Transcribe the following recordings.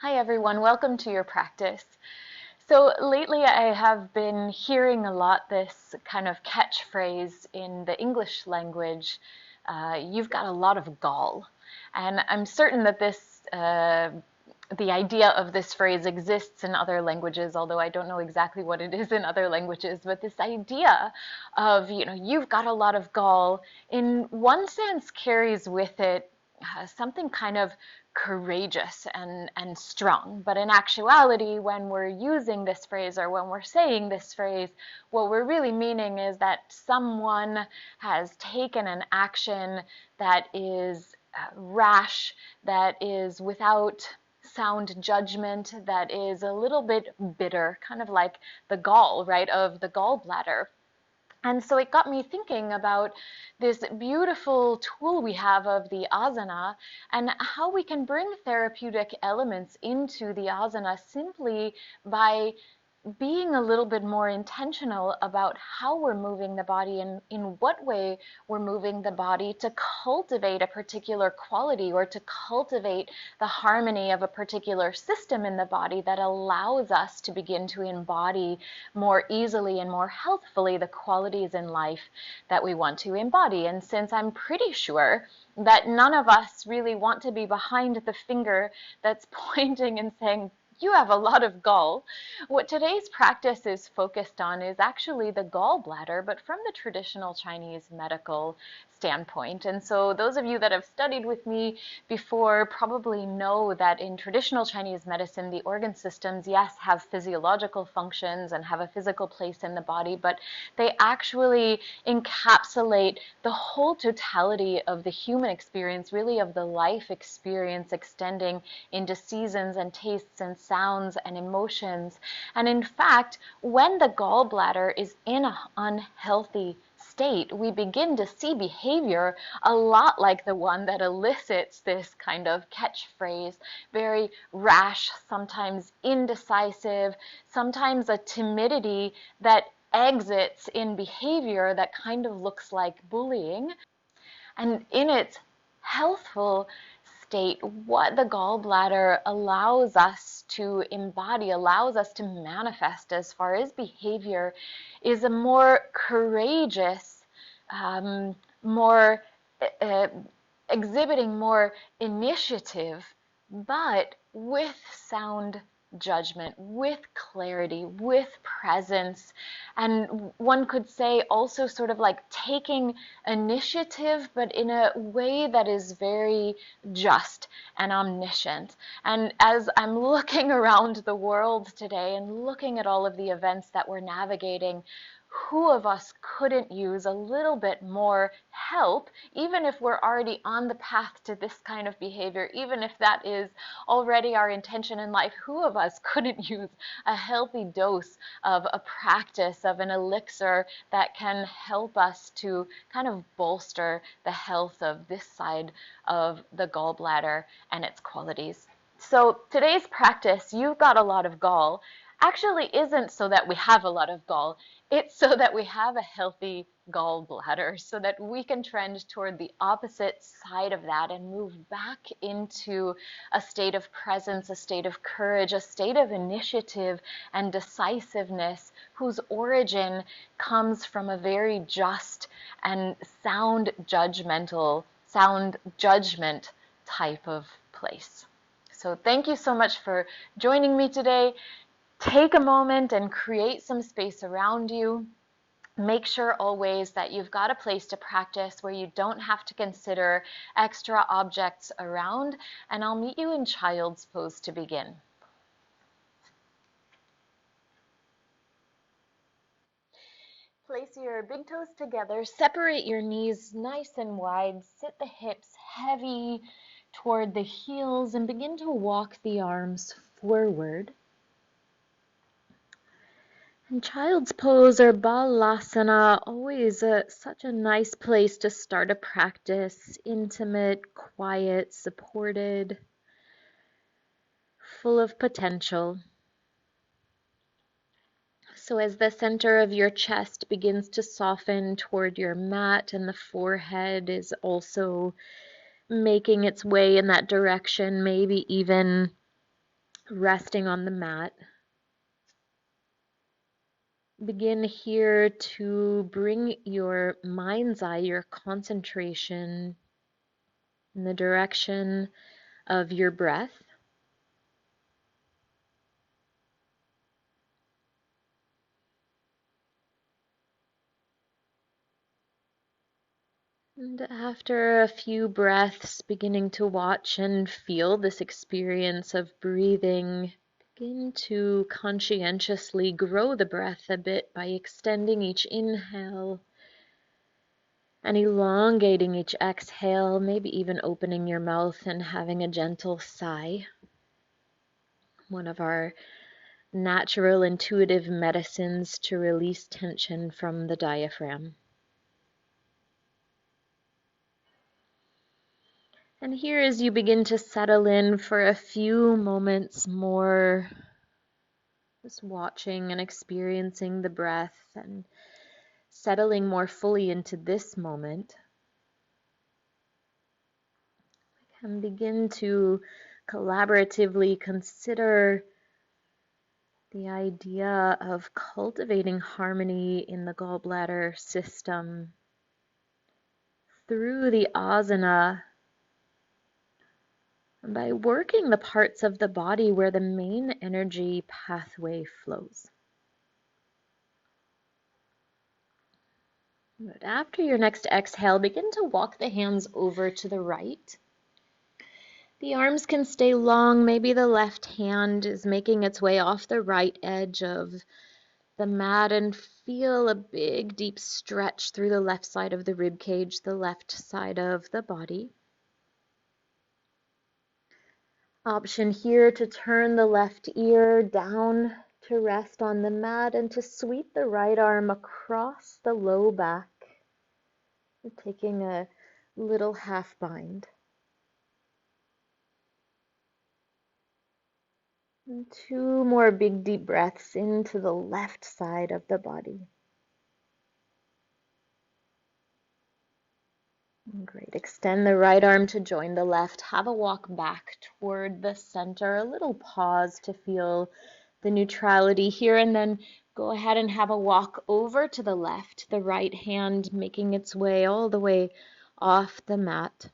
Hi everyone, welcome to your practice. So lately I have been hearing a lot this kind of catchphrase in the English language, you've got a lot of gall. And I'm certain that the idea of this phrase exists in other languages, although I don't know exactly what it is in other languages, but this idea of, you've got a lot of gall, in one sense carries with it something kind of courageous and strong. But in actuality, when we're using this phrase or when we're saying this phrase, what we're really meaning is that someone has taken an action that is rash, that is without sound judgment, that is a little bit bitter, kind of like the gall, right, of the gallbladder. And so it got me thinking about this beautiful tool we have of the asana and how we can bring therapeutic elements into the asana simply by being a little bit more intentional about how we're moving the body and in what way we're moving the body to cultivate a particular quality or to cultivate the harmony of a particular system in the body that allows us to begin to embody more easily and more healthfully the qualities in life that we want to embody. And since I'm pretty sure that none of us really want to be behind the finger that's pointing and saying, you have a lot of gall. What today's practice is focused on is actually the gallbladder, but from the traditional Chinese medical standpoint. And so those of you that have studied with me before probably know that in traditional Chinese medicine, the organ systems, yes, have physiological functions and have a physical place in the body, but they actually encapsulate the whole totality of the human experience, really of the life experience, extending into seasons and tastes and sounds and emotions. And in fact, when the gallbladder is in an unhealthy state, we begin to see behavior a lot like the one that elicits this kind of catchphrase, very rash, sometimes indecisive, sometimes a timidity that exits in behavior that kind of looks like bullying. And in its healthful state, what the gallbladder allows us to embody, allows us to manifest as far as behavior, is a more courageous, more uh, exhibiting more initiative, but with sound judgment, with clarity, with presence, and one could say also sort of like taking initiative, but in a way that is very just and omniscient. And as I'm looking around the world today and looking at all of the events that we're navigating, who of us couldn't use a little bit more help, even if we're already on the path to this kind of behavior, even if that is already our intention in life, who of us couldn't use a healthy dose of a practice, of an elixir that can help us to kind of bolster the health of this side of the gallbladder and its qualities? So today's practice, you've got a lot of gall, actually isn't so that we have a lot of gall. It's so that we have a healthy gallbladder, so that we can trend toward the opposite side of that and move back into a state of presence, a state of courage, a state of initiative and decisiveness whose origin comes from a very just and sound judgment type of place. So thank you so much for joining me today. Take a moment and create some space around you. Make sure always that you've got a place to practice where you don't have to consider extra objects around, and I'll meet you in child's pose to begin. Place your big toes together, separate your knees nice and wide, sit the hips heavy toward the heels, and begin to walk the arms forward. And child's pose or balasana, always such a nice place to start a practice, intimate, quiet, supported, full of potential. So as the center of your chest begins to soften toward your mat and the forehead is also making its way in that direction, maybe even resting on the mat. Begin here to bring your mind's eye, your concentration in the direction of your breath. And after a few breaths, beginning to watch and feel this experience of breathing, begin to conscientiously grow the breath a bit by extending each inhale and elongating each exhale, maybe even opening your mouth and having a gentle sigh. One of our natural intuitive medicines to release tension from the diaphragm. And here, as you begin to settle in for a few moments more, just watching and experiencing the breath and settling more fully into this moment, we can begin to collaboratively consider the idea of cultivating harmony in the gallbladder system through the asana, by working the parts of the body where the main energy pathway flows. But after your next exhale, begin to walk the hands over to the right. The arms can stay long. Maybe the left hand is making its way off the right edge of the mat, and feel a big deep stretch through the left side of the rib cage, the left side of the body. Option here to turn the left ear down to rest on the mat and to sweep the right arm across the low back, taking a little half bind. And 2 more big deep breaths into the left side of the body. Great. Extend the right arm to join the left. Have a walk back toward the center. A little pause to feel the neutrality here, and then go ahead and have a walk over to the left, the right hand making its way all the way off the mat.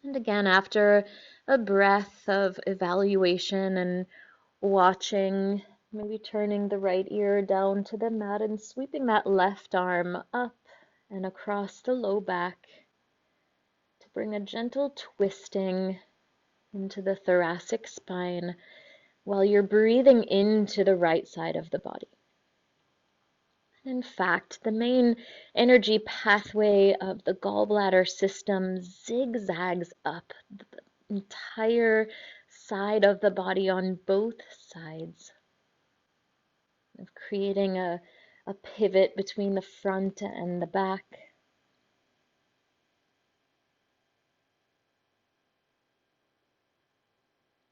And again, after a breath of evaluation and watching, maybe turning the right ear down to the mat and sweeping that left arm up and across the low back to bring a gentle twisting into the thoracic spine while you're breathing into the right side of the body. In fact, the main energy pathway of the gallbladder system zigzags up the entire side of the body on both sides, of creating a pivot between the front and the back.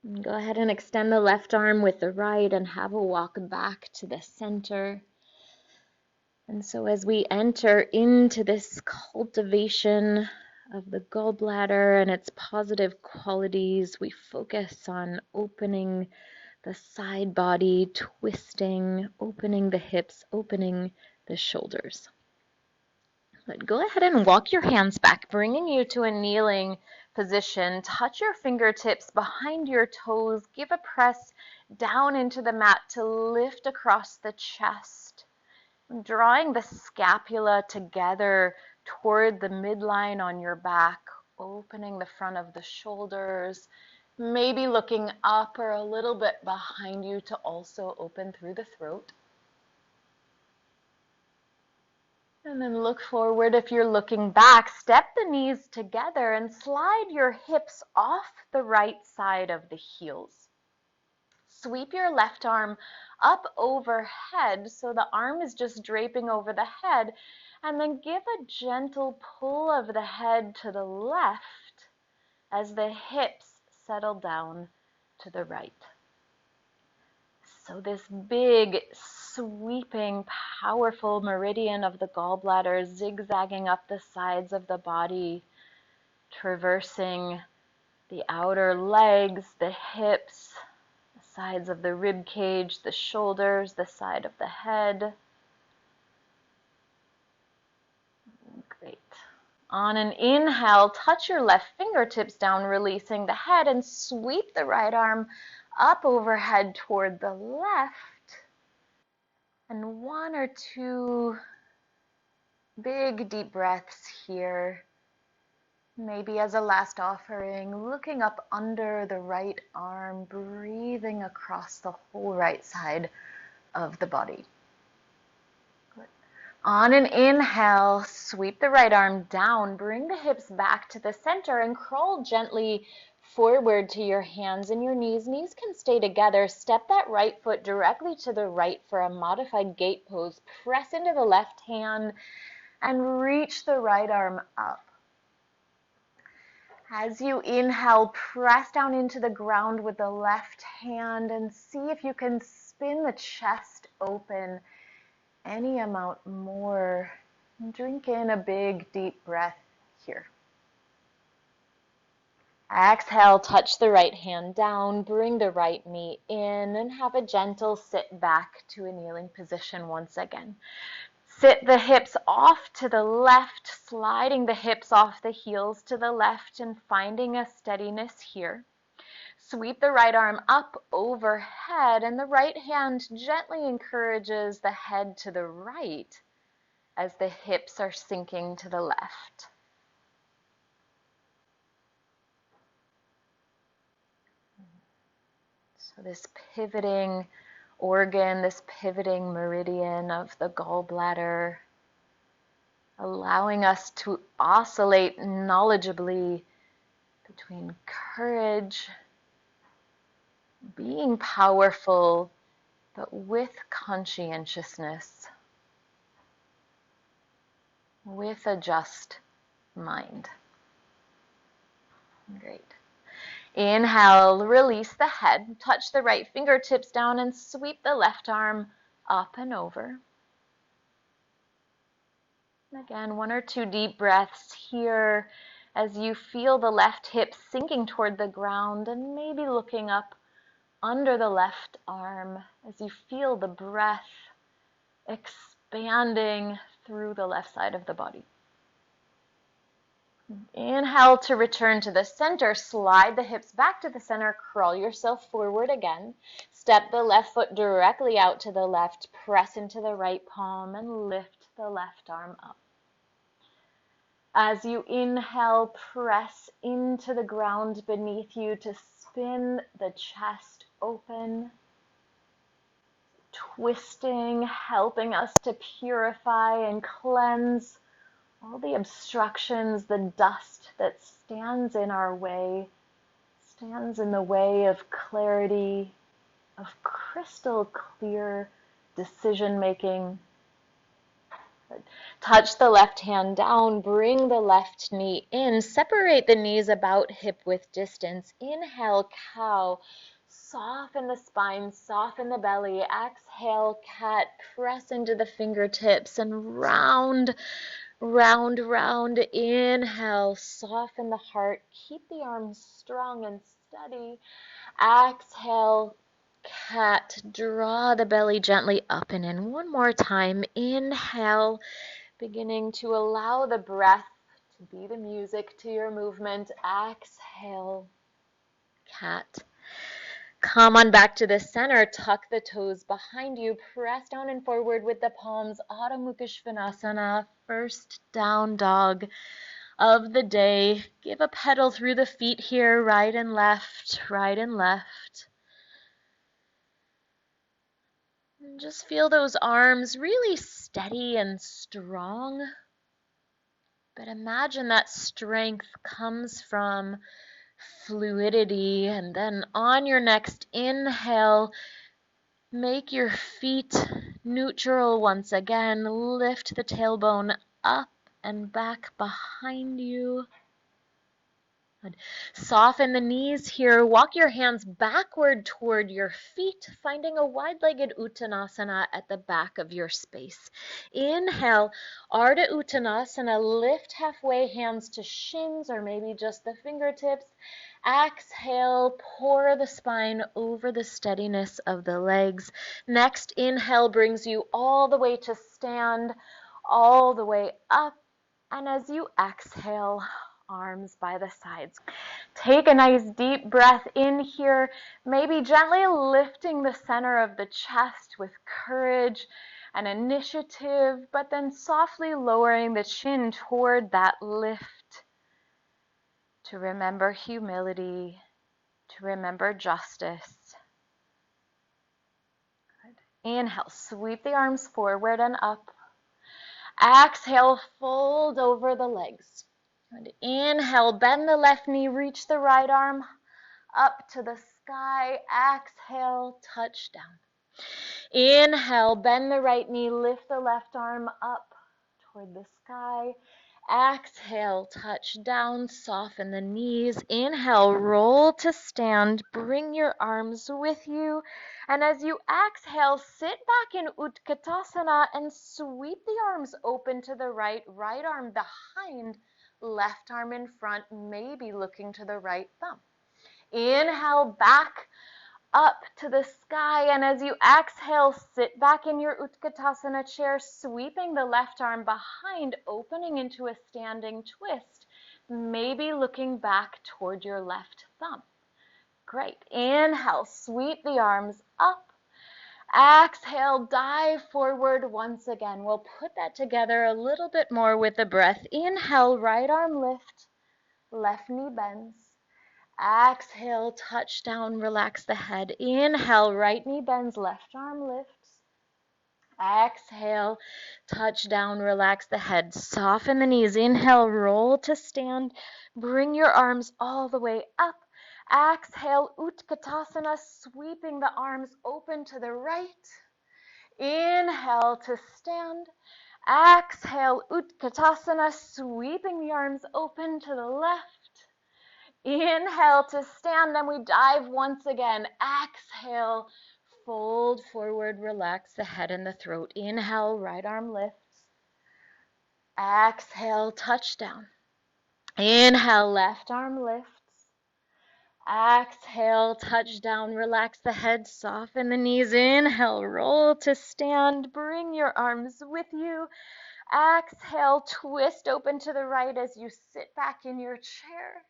And go ahead and extend the left arm with the right and have a walk back to the center. And so as we enter into this cultivation of the gallbladder and its positive qualities, we focus on opening the side body, twisting, opening the hips, opening the shoulders. But go ahead and walk your hands back, bringing you to a kneeling position. Touch your fingertips behind your toes. Give a press down into the mat to lift across the chest, drawing the scapula together toward the midline on your back, opening the front of the shoulders, maybe looking up or a little bit behind you to also open through the throat. And then look forward. If you're looking back, step the knees together and slide your hips off the right side of the heels. Sweep your left arm up overhead so the arm is just draping over the head, and then give a gentle pull of the head to the left as the hips settle down to the right. So this big, sweeping, powerful meridian of the gallbladder zigzagging up the sides of the body, traversing the outer legs, the hips, the sides of the rib cage, the shoulders, the side of the head. Great. On an inhale, touch your left fingertips down, releasing the head, and sweep the right arm up overhead toward the left. And one or two big deep breaths here. Maybe as a last offering, looking up under the right arm, breathing across the whole right side of the body. Good. On an inhale, sweep the right arm down, bring the hips back to the center and crawl gently forward to your hands and your knees. Knees can stay together. Step that right foot directly to the right for a modified gate pose. Press into the left hand and reach the right arm up. As you inhale, press down into the ground with the left hand and see if you can spin the chest open any amount more. Drink in a big deep breath here. Exhale, touch the right hand down, bring the right knee in, and have a gentle sit back to a kneeling position once again. Sit the hips off to the left, sliding the hips off the heels to the left and finding a steadiness here. Sweep the right arm up overhead, and the right hand gently encourages the head to the right as the hips are sinking to the left. So this pivoting organ, this pivoting meridian of the gallbladder, allowing us to oscillate knowledgeably between courage, being powerful, but with conscientiousness, with a just mind. Great. Inhale, release the head, touch the right fingertips down and sweep the left arm up and over. Again, one or two deep breaths here as you feel the left hip sinking toward the ground and maybe looking up under the left arm as you feel the breath expanding through the left side of the body. Inhale to return to the center. Slide the hips back to the center. Crawl yourself forward again. Step the left foot directly out to the left. Press into the right palm and lift the left arm up. As you inhale, press into the ground beneath you to spin the chest open. Twisting, helping us to purify and cleanse all the obstructions, the dust that stands in our way, stands in the way of clarity, of crystal clear decision making. Touch the left hand down, bring the left knee in, separate the knees about hip width distance. Inhale, cow. Soften the spine, soften the belly. Exhale, cat. Press into the fingertips and round. Inhale, soften the heart. Keep the arms strong and steady. Exhale, cat. Draw the belly gently up and in. One more time. Inhale, beginning to allow the breath to be the music to your movement. Exhale, cat. Come on back to the center. Tuck the toes behind you. Press down and forward with the palms. Adho Mukha Svanasana, first down dog of the day. Give a pedal through the feet here, right and left, right and left. And just feel those arms really steady and strong. But imagine that strength comes from fluidity, and then on your next inhale, make your feet neutral once again. Lift the tailbone up and back behind you. Good. Soften the knees here. Walk your hands backward toward your feet, finding a wide-legged Uttanasana at the back of your space. Inhale, Ardha Uttanasana. Lift halfway, hands to shins or maybe just the fingertips. Exhale, pour the spine over the steadiness of the legs. Next inhale brings you all the way to stand, all the way up. And as you exhale, arms by the sides. Take a nice deep breath in here, maybe gently lifting the center of the chest with courage and initiative, but then softly lowering the chin toward that lift. To remember humility, to remember justice. Good. Inhale, sweep the arms forward and up. Exhale, fold over the legs. Good. Inhale, bend the left knee, reach the right arm up to the sky. Exhale, touch down. Inhale, bend the right knee, lift the left arm up toward the sky. Exhale, touch down, soften the knees. Inhale, roll to stand. Bring your arms with you. And as you exhale, sit back in Uttanasana and sweep the arms open to the right, right arm behind, left arm in front, maybe looking to the right thumb. Inhale, back up to the sky, and as you exhale, sit back in your Uttanasana chair, sweeping the left arm behind, opening into a standing twist, maybe looking back toward your left thumb. Great. Inhale, sweep the arms up. Exhale, dive forward once again. We'll put that together a little bit more with the breath. Inhale, right arm lift, left knee bends. Exhale, touch down, relax the head. Inhale, right knee bends, left arm lifts. Exhale, touch down, relax the head. Soften the knees. Inhale, roll to stand. Bring your arms all the way up. Exhale, Uttanasana, sweeping the arms open to the right. Inhale to stand. Exhale, Uttanasana, sweeping the arms open to the left. Inhale to stand, and we dive once again. Exhale, fold forward, relax the head and the throat. Inhale, right arm lifts. Exhale, touch down. Inhale, left arm lifts. Exhale, touch down, relax the head, soften the knees. Inhale, roll to stand. Bring your arms with you. Exhale, twist open to the right as you sit back in your chair.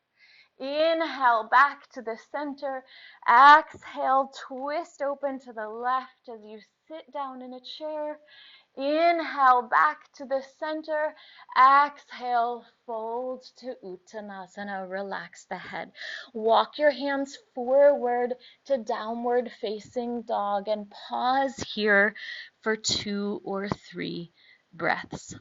Inhale, back to the center. Exhale, twist open to the left as you sit down in a chair. Inhale, back to the center. Exhale, fold to Uttanasana. Relax the head. Walk your hands forward to downward facing dog and pause here for 2 or 3 breaths.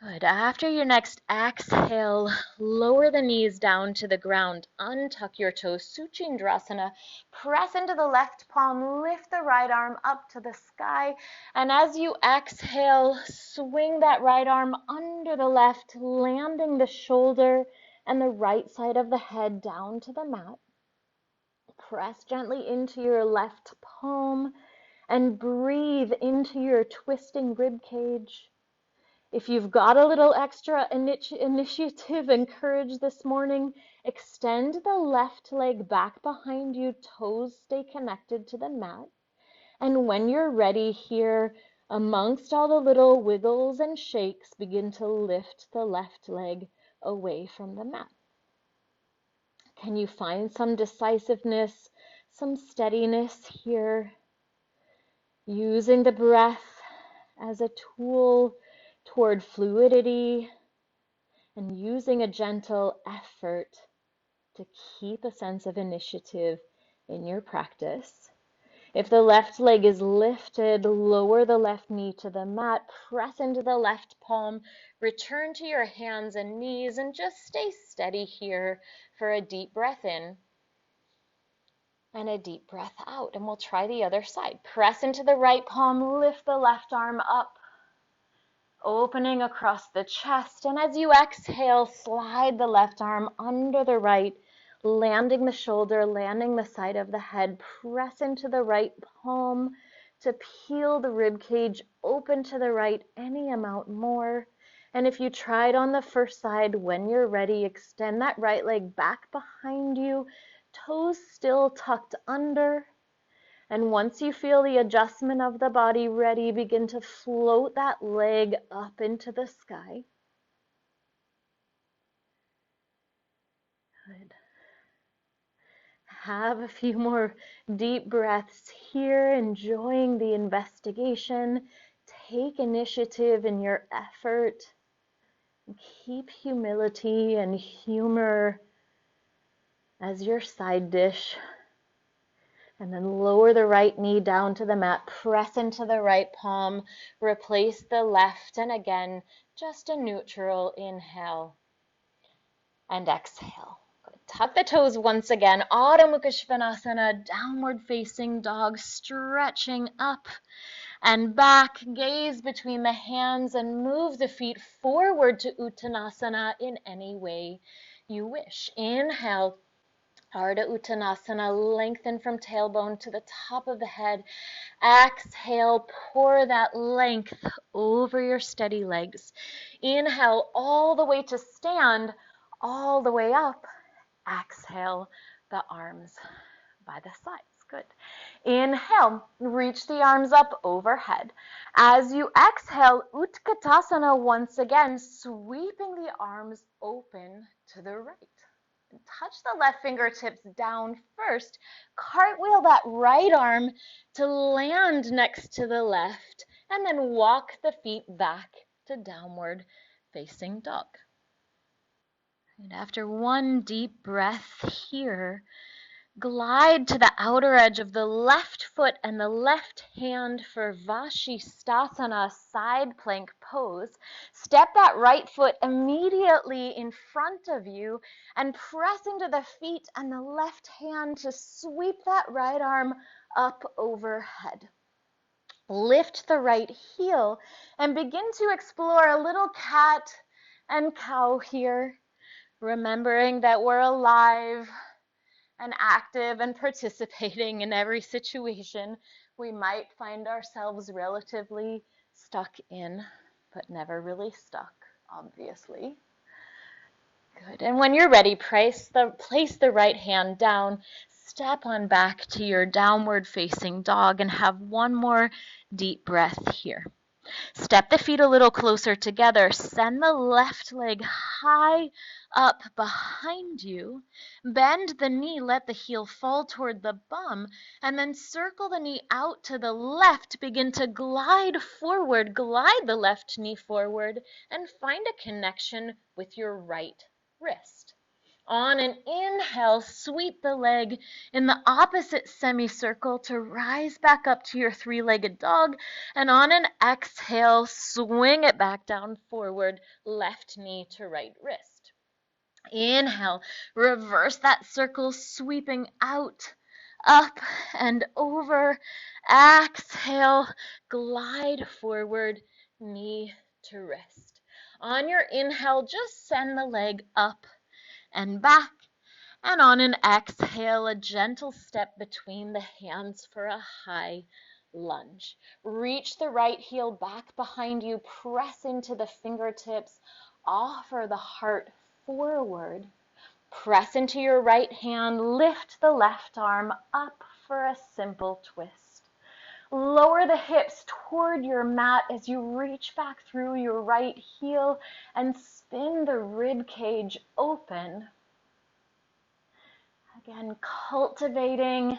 Good. After your next exhale, lower the knees down to the ground. Untuck your toes. Tsujindrasana. Press into the left palm. Lift the right arm up to the sky. And as you exhale, swing that right arm under the left, landing the shoulder and the right side of the head down to the mat. Press gently into your left palm and breathe into your twisting rib cage. If you've got a little extra initiative and courage this morning, extend the left leg back behind you, toes stay connected to the mat. And when you're ready here, amongst all the little wiggles and shakes, begin to lift the left leg away from the mat. Can you find some decisiveness, some steadiness here? Using the breath as a tool toward fluidity and using a gentle effort to keep a sense of initiative in your practice. If the left leg is lifted, lower the left knee to the mat, press into the left palm, return to your hands and knees, and just stay steady here for a deep breath in and a deep breath out. And we'll try the other side. Press into the right palm, lift the left arm up, opening across the chest, and as you exhale, slide the left arm under the right, landing the shoulder, landing the side of the head. Press into the right palm to peel the rib cage open to the right any amount more, And if you tried on the first side, when you're ready, extend that right leg back behind you, toes still tucked under. And once you feel the adjustment of the body ready, begin to float that leg up into the sky. Good. Have a few more deep breaths here, enjoying the investigation. Take initiative in your effort. Keep humility and humor as your side dish. And then lower the right knee down to the mat, press into the right palm, replace the left, and again, just a neutral inhale and exhale. Good. Tuck the toes once again, Adho Mukha Svanasana, downward facing dog, stretching up and back, gaze between the hands, and move the feet forward to Uttanasana in any way you wish. Inhale. Ardha Uttanasana, lengthen from tailbone to the top of the head. Exhale, pour that length over your steady legs. Inhale all the way to stand, all the way up. Exhale, the arms by the sides. Good. Inhale, reach the arms up overhead. As you exhale, Utkatasana once again, sweeping the arms open to the right. Touch the left fingertips down first. Cartwheel that right arm to land next to the left, and then walk the feet back to downward facing dog. And after one deep breath here, glide to the outer edge of the left foot and the left hand for Vashisthasana, side plank pose. Step that right foot immediately in front of you and press into the feet and the left hand to sweep that right arm up overhead. Lift the right heel and begin to explore a little cat and cow here, remembering that we're alive and active and participating in every situation we might find ourselves relatively stuck in, but never really stuck, obviously. Good. And when you're ready, place the right hand down, step on back to your downward facing dog, and have one more deep breath here. Step the feet a little closer together. Send the left leg high up behind you. Bend the knee, let the heel fall toward the bum, and then circle the knee out to the left. Begin to glide forward, glide the left knee forward, and find a connection with your right wrist. On an inhale, sweep the leg in the opposite semicircle to rise back up to your three-legged dog. And on an exhale, swing it back down forward, left knee to right wrist. Inhale, reverse that circle, sweeping out, up, and over. Exhale, glide forward, knee to wrist. On your inhale, just send the leg up and back, and on an exhale, a gentle step between the hands for a high lunge. Reach the right heel back behind you, press into the fingertips, offer the heart forward, press into your right hand, lift the left arm up for a simple twist. Lower the hips toward your mat as you reach back through your right heel and spin the rib cage open. Again, cultivating,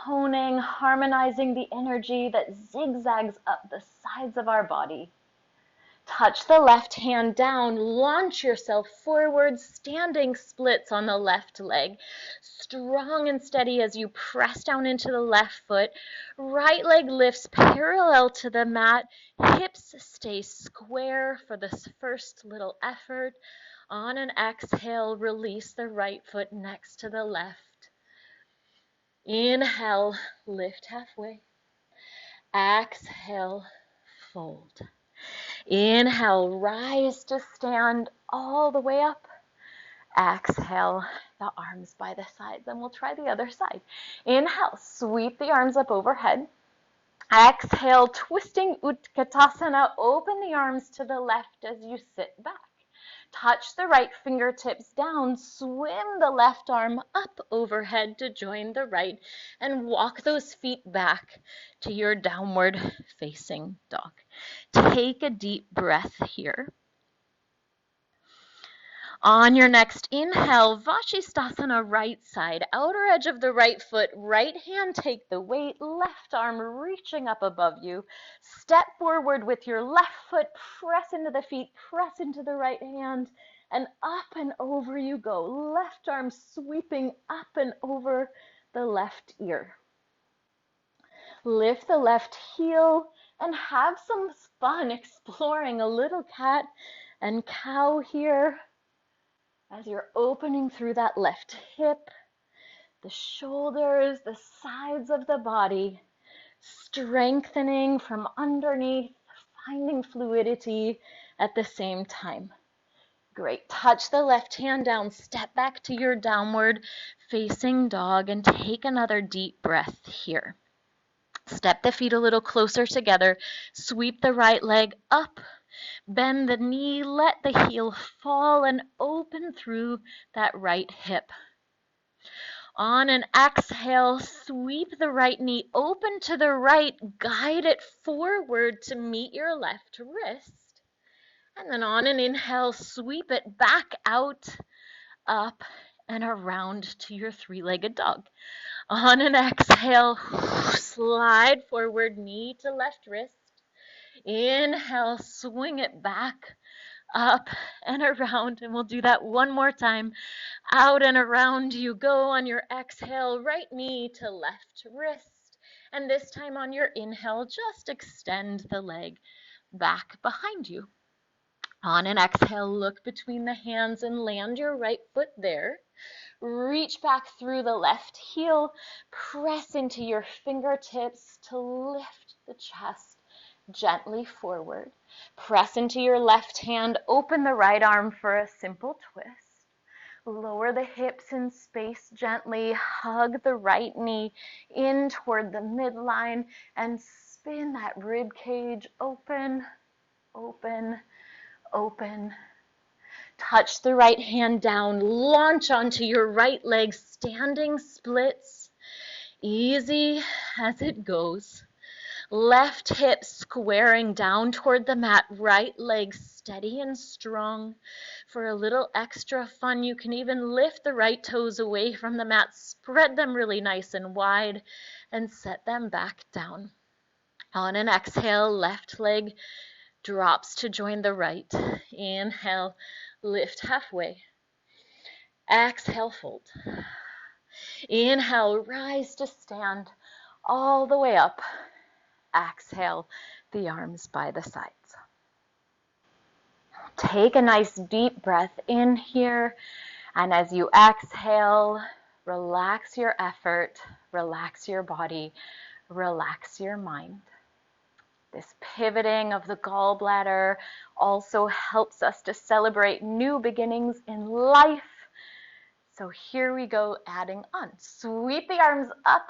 toning, harmonizing the energy that zigzags up the sides of our body. Touch the left hand down, launch yourself forward, standing splits on the left leg. Strong and steady as you press down into the left foot. Right leg lifts parallel to the mat. Hips stay square for this first little effort. On an exhale, release the right foot next to the left. Inhale, lift halfway. Exhale, fold. Inhale, rise to stand all the way up. Exhale, the arms by the sides, and we'll try the other side. Inhale, sweep the arms up overhead. Exhale, twisting Uttanasana. Open the arms to the left as you sit back. Touch the right fingertips down. Swim the left arm up overhead to join the right. And walk those feet back to your downward facing dog. Take a deep breath here. On your next inhale, Vashisthasana, right side, outer edge of the right foot, right hand take the weight, left arm reaching up above you. Step forward with your left foot, press into the feet, press into the right hand, and up and over you go. Left arm sweeping up and over the left ear. Lift the left heel and have some fun exploring a little cat and cow here. As you're opening through that left hip, the shoulders, the sides of the body, strengthening from underneath, finding fluidity at the same time. Great. Touch the left hand down, step back to your downward facing dog, and take another deep breath here. Step the feet a little closer together, sweep the right leg up. Bend the knee, let the heel fall, and open through that right hip. On an exhale, sweep the right knee open to the right, guide it forward to meet your left wrist. And then on an inhale, sweep it back out, up, and around to your three-legged dog. On an exhale, slide forward, knee to left wrist. Inhale, swing it back, up and around, and we'll do that one more time. Out and around you go on your exhale, right knee to left wrist, and this time on your inhale, just extend the leg back behind you. On an exhale, look between the hands and land your right foot there. Reach back through the left heel, press into your fingertips to lift the chest gently forward. Press into your left hand, open the right arm for a simple twist. Lower the hips in space gently, hug the right knee in toward the midline, and spin that rib cage open, open, open. Touch the right hand down, launch onto your right leg, standing splits, easy as it goes. Left hip squaring down toward the mat, right leg steady and strong. For a little extra fun, you can even lift the right toes away from the mat, spread them really nice and wide, and set them back down. On an exhale, left leg drops to join the right. Inhale, lift halfway. Exhale, fold. Inhale, rise to stand all the way up. Exhale, the arms by the sides. Take a nice deep breath in here, and as you exhale, relax your effort, relax your body, relax your mind. This pivoting of the gallbladder also helps us to celebrate new beginnings in life. So here we go, adding on. Sweep the arms up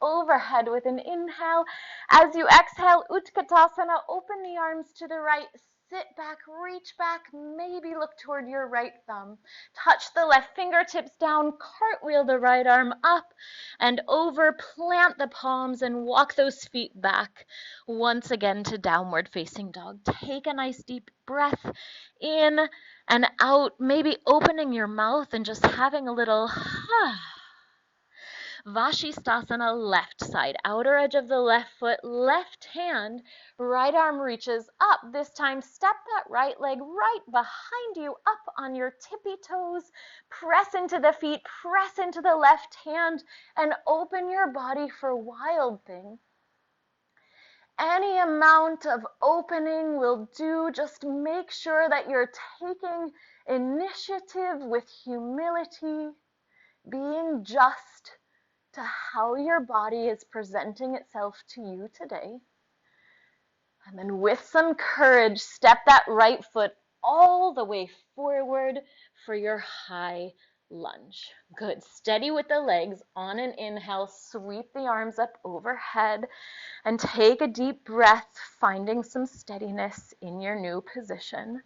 overhead with an inhale. As you exhale, Uttanasana, open the arms to the right, sit back, reach back, maybe look toward your right thumb. Touch the left fingertips down, cartwheel the right arm up and over, plant the palms and walk those feet back once again to downward facing dog. Take a nice deep breath in and out, maybe opening your mouth and just having a little Vashisthasana, left side, outer edge of the left foot, left hand, right arm reaches up. This time, step that right leg right behind you, up on your tippy toes. Press into the feet, press into the left hand, and open your body for Wild Thing. Any amount of opening will do. Just make sure that you're taking initiative with humility, being just to how your body is presenting itself to you today. And then with some courage, step that right foot all the way forward for your high lunge. Good. Steady with the legs. On an inhale, sweep the arms up overhead and take a deep breath, finding some steadiness in your new position.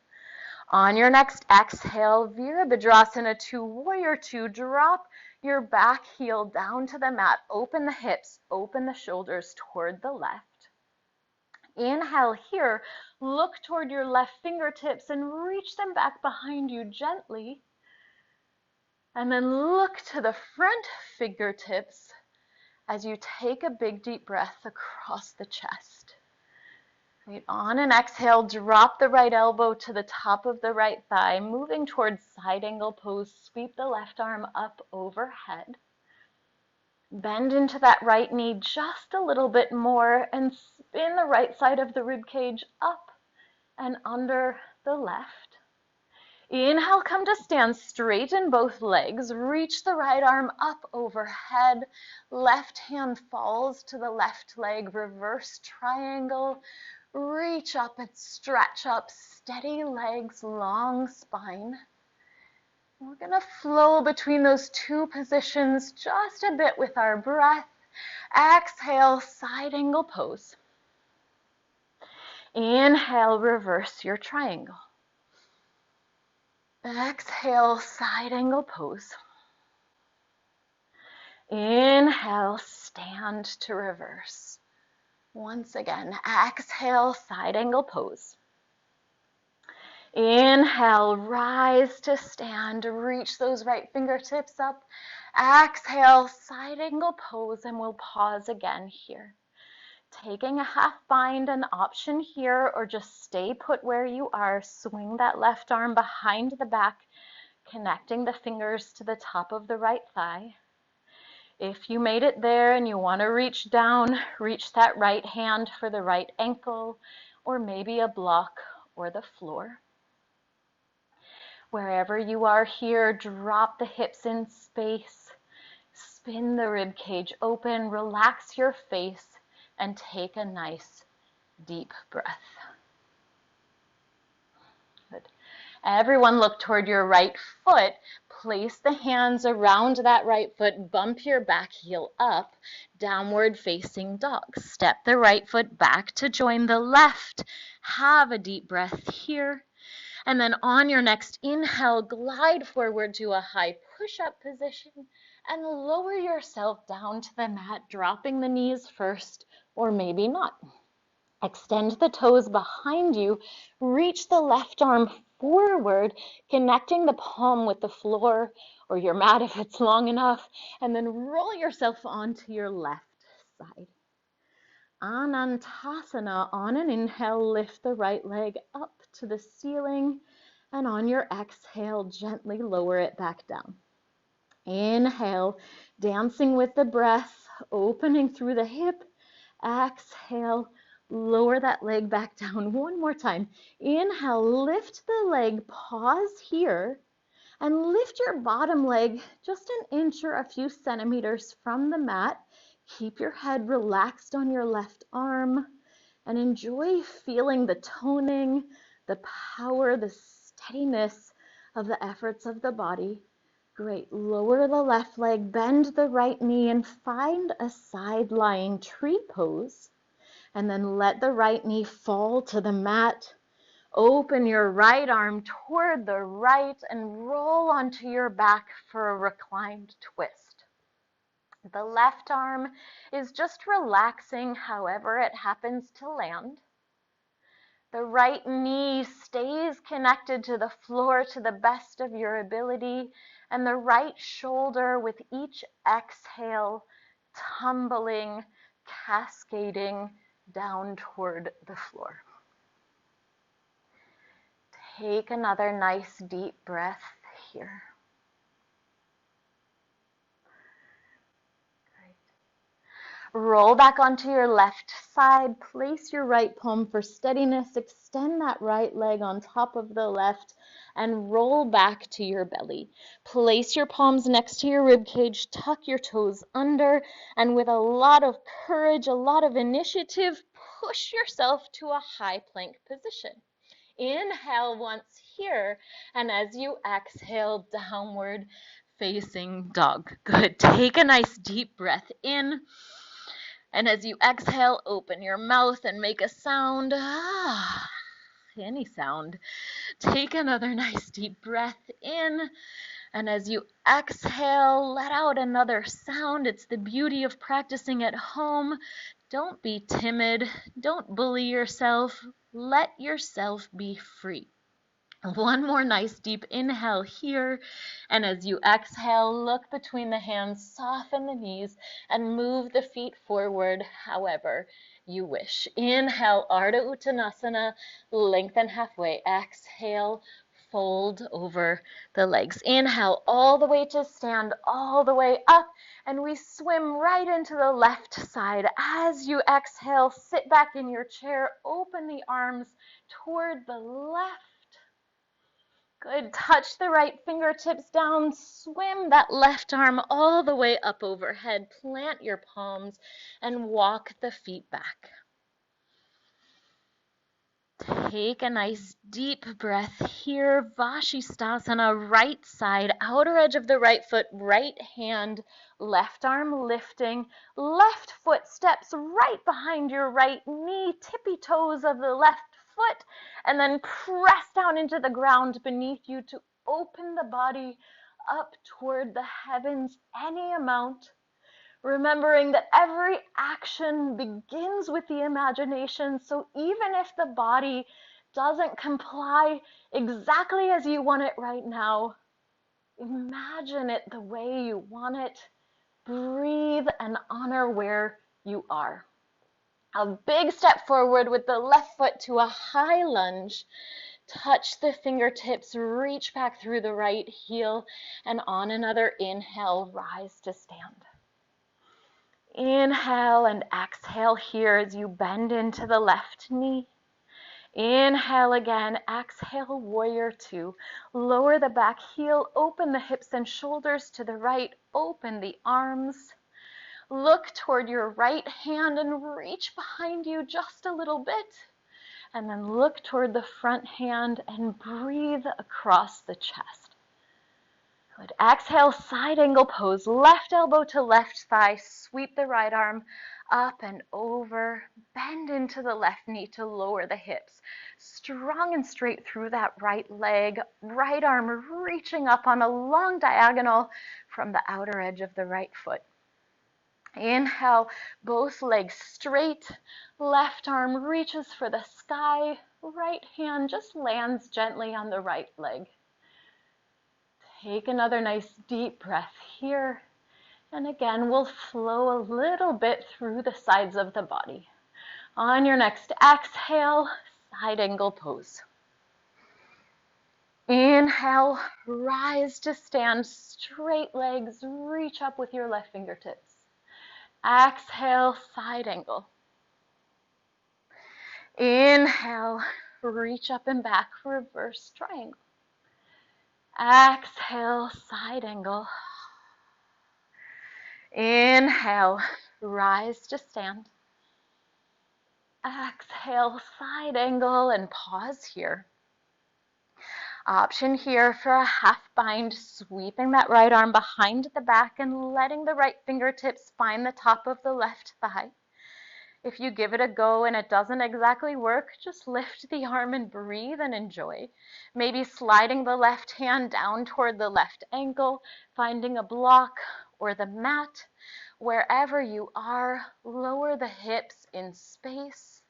On your next exhale, Virabhadrasana to Warrior Two. Drop your back heel down to the mat. Open the hips, open the shoulders toward the left. Inhale here, look toward your left fingertips and reach them back behind you gently. And then look to the front fingertips as you take a big deep breath across the chest. Right, on an exhale, drop the right elbow to the top of the right thigh, moving towards side angle pose. Sweep the left arm up overhead. Bend into that right knee just a little bit more and spin the right side of the rib cage up and under the left. Inhale, come to stand, straighten both legs, reach the right arm up overhead, left hand falls to the left leg, reverse triangle, reach up and stretch up, steady legs, long spine. We're going to flow between those two positions just a bit with our breath. Exhale, side angle pose. Inhale, reverse your triangle. Exhale, side angle pose. Inhale, stand to reverse. Once again, exhale, side angle pose. Inhale, rise to stand, reach those right fingertips up. Exhale, side angle pose, and we'll pause again here. Taking a half bind, an option here, or just stay put where you are. Swing that left arm behind the back, connecting the fingers to the top of the right thigh. If you made it there and you want to reach down, reach that right hand for the right ankle, or maybe a block or the floor. Wherever you are here, drop the hips in space, spin the rib cage open, relax your face, and take a nice deep breath. Good. Everyone look toward your right foot. Place the hands around that right foot. Bump your back heel up. Downward facing dog. Step the right foot back to join the left. Have a deep breath here. And then on your next inhale, glide forward to a high push-up position and lower yourself down to the mat, dropping the knees first, or maybe not. Extend the toes behind you. Reach the left arm forward, connecting the palm with the floor or your mat if it's long enough, and then roll yourself onto your left side. Untitled. On an inhale, lift the right leg up to the ceiling, and on your exhale, gently lower it back down. Inhale, dancing with the breath, opening through the hip. Exhale, lower that leg back down one more time. Inhale, lift the leg, pause here, and lift your bottom leg just an inch or a few centimeters from the mat. Keep your head relaxed on your left arm and enjoy feeling the toning, the power, the steadiness of the efforts of the body. Great. Lower the left leg, bend the right knee, and find a side lying tree pose. And then let the right knee fall to the mat. Open your right arm toward the right and roll onto your back for a reclined twist. The left arm is just relaxing however it happens to land. The right knee stays connected to the floor to the best of your ability, and the right shoulder with each exhale tumbling, cascading down toward the floor. Take another nice deep breath here. Roll back onto your left side. Place your right palm for steadiness. Extend that right leg on top of the left and roll back to your belly. Place your palms next to your rib cage. Tuck your toes under, and with a lot of courage, a lot of initiative, push yourself to a high plank position. Inhale once here, and as you exhale downward, facing dog. Good. Take a nice deep breath in. And as you exhale, open your mouth and make a sound. Any sound. Take another nice deep breath in. And as you exhale, let out another sound. It's the beauty of practicing at home. Don't be timid. Don't bully yourself. Let yourself be free. One more nice deep inhale here. And as you exhale, look between the hands, soften the knees, and move the feet forward however you wish. Inhale, Ardha Uttanasana, lengthen halfway. Exhale, fold over the legs. Inhale all the way to stand, all the way up, and we swim right into the left side. As you exhale, sit back in your chair, open the arms toward the left. Good. Touch the right fingertips down. Swim that left arm all the way up overhead. Plant your palms and walk the feet back. Take a nice deep breath here. Vashisthasana, right side, outer edge of the right foot, right hand, left arm lifting, left foot steps right behind your right knee, tippy toes of the left foot, and then press down into the ground beneath you to open the body up toward the heavens any amount. Remembering that every action begins with the imagination, so even if the body doesn't comply exactly as you want it right now, imagine it the way you want it. Breathe and honor where you are. A big step forward with the left foot to a high lunge. Touch the fingertips, reach back through the right heel, and on another inhale, rise to stand. Inhale and exhale here as you bend into the left knee. Inhale again, exhale, warrior two. Lower the back heel, open the hips and shoulders to the right, open the arms. Look toward your right hand and reach behind you just a little bit. And then look toward the front hand and breathe across the chest. Good. Exhale, side angle pose, left elbow to left thigh, sweep the right arm up and over, bend into the left knee to lower the hips. Strong and straight through that right leg, right arm reaching up on a long diagonal from the outer edge of the right foot. Inhale, both legs straight, left arm reaches for the sky, right hand just lands gently on the right leg. Take another nice deep breath here. And again, we'll flow a little bit through the sides of the body. On your next exhale, side angle pose. Inhale, rise to stand, straight legs, reach up with your left fingertips. Exhale, side angle. Inhale, reach up and back, reverse triangle. Exhale, side angle. Inhale, rise to stand. Exhale, side angle, and pause here. Option here for a half bind, sweeping that right arm behind the back and letting the right fingertips find the top of the left thigh. If you give it a go and it doesn't exactly work, just lift the arm and breathe and enjoy. Maybe sliding the left hand down toward the left ankle, finding a block or the mat. Wherever you are, lower the hips in space.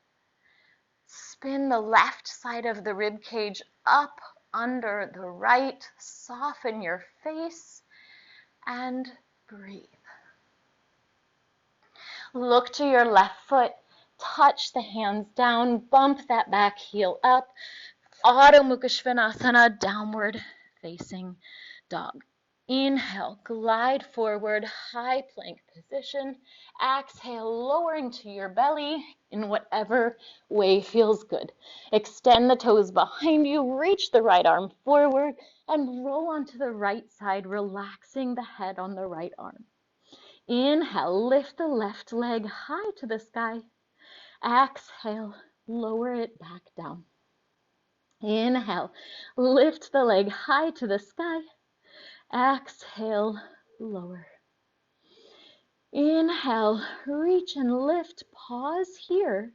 Spin the left side of the rib cage up under the right. Soften your face and breathe. Look to your left foot, touch the hands down, bump that back heel up. Adho Mukha Svanasana, downward facing dog. Inhale, glide forward, high plank position. Exhale, lowering to your belly in whatever way feels good. Extend the toes behind you, reach the right arm forward, and roll onto the right side, relaxing the head on the right arm. Inhale, lift the left leg high to the sky. Exhale, lower it back down. Inhale, lift the leg high to the sky. Exhale, lower. Inhale, reach and lift. Pause here.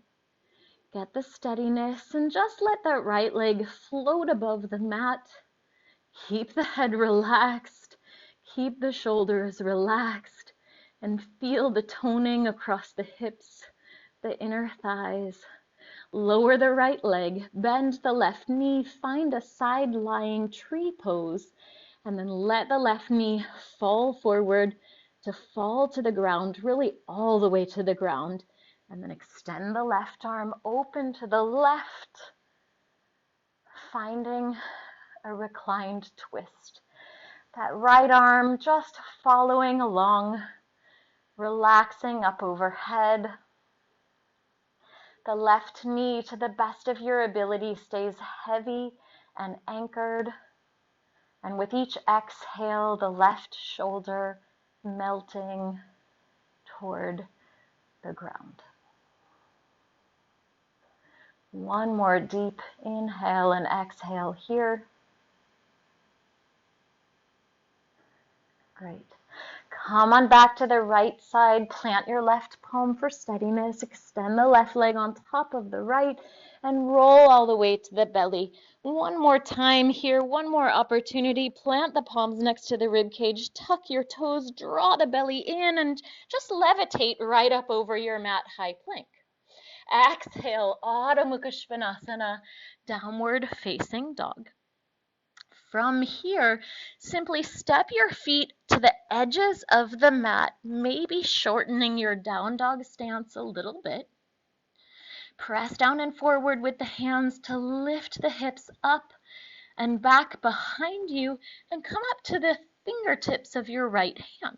Get the steadiness and just let that right leg float above the mat. Keep the head relaxed. Keep the shoulders relaxed. And feel the toning across the hips, the inner thighs. Lower the right leg, bend the left knee, find a side lying tree pose, and then let the left knee fall forward to fall to the ground, really all the way to the ground. And then extend the left arm open to the left, finding a reclined twist. That right arm just following along, relaxing up overhead. The left knee, to the best of your ability, stays heavy and anchored. And with each exhale, the left shoulder melting toward the ground. One more deep inhale and exhale here. Great. Come on back to the right side. Plant your left palm for steadiness. Extend the left leg on top of the right and roll all the way to the belly. One more time here. One more opportunity. Plant the palms next to the rib cage. Tuck your toes. Draw the belly in and just levitate right up over your mat, high plank. Exhale, Adho Mukha Svanasana, downward facing dog. From here, simply step your feet to the edges of the mat, maybe shortening your down dog stance a little bit. Press down and forward with the hands to lift the hips up and back behind you and come up to the fingertips of your right hand.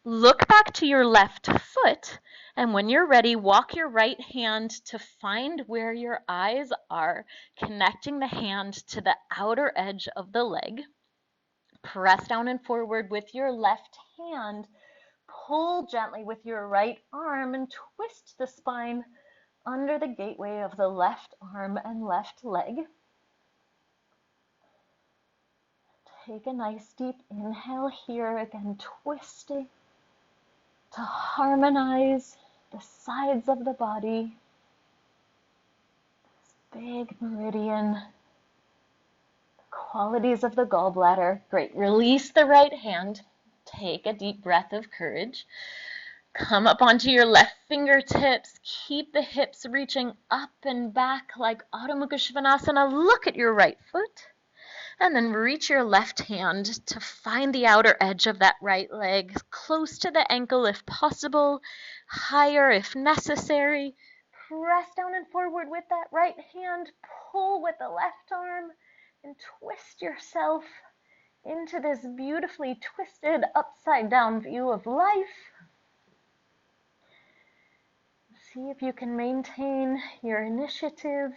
Look back to your left foot, and when you're ready, walk your right hand to find where your eyes are, connecting the hand to the outer edge of the leg. Press down and forward with your left hand. Pull gently with your right arm and twist the spine under the gateway of the left arm and left leg. Take a nice deep inhale here, again twisting to harmonize the sides of the body. This big meridian, the qualities of the gallbladder. Great. Release the right hand. Take a deep breath of courage. Come up onto your left fingertips. Keep the hips reaching up and back like Adho Mukha Svanasana. Look at your right foot. And then reach your left hand to find the outer edge of that right leg, close to the ankle if possible, higher if necessary. Press down and forward with that right hand, pull with the left arm, and twist yourself into this beautifully twisted upside down view of life. See if you can maintain your initiative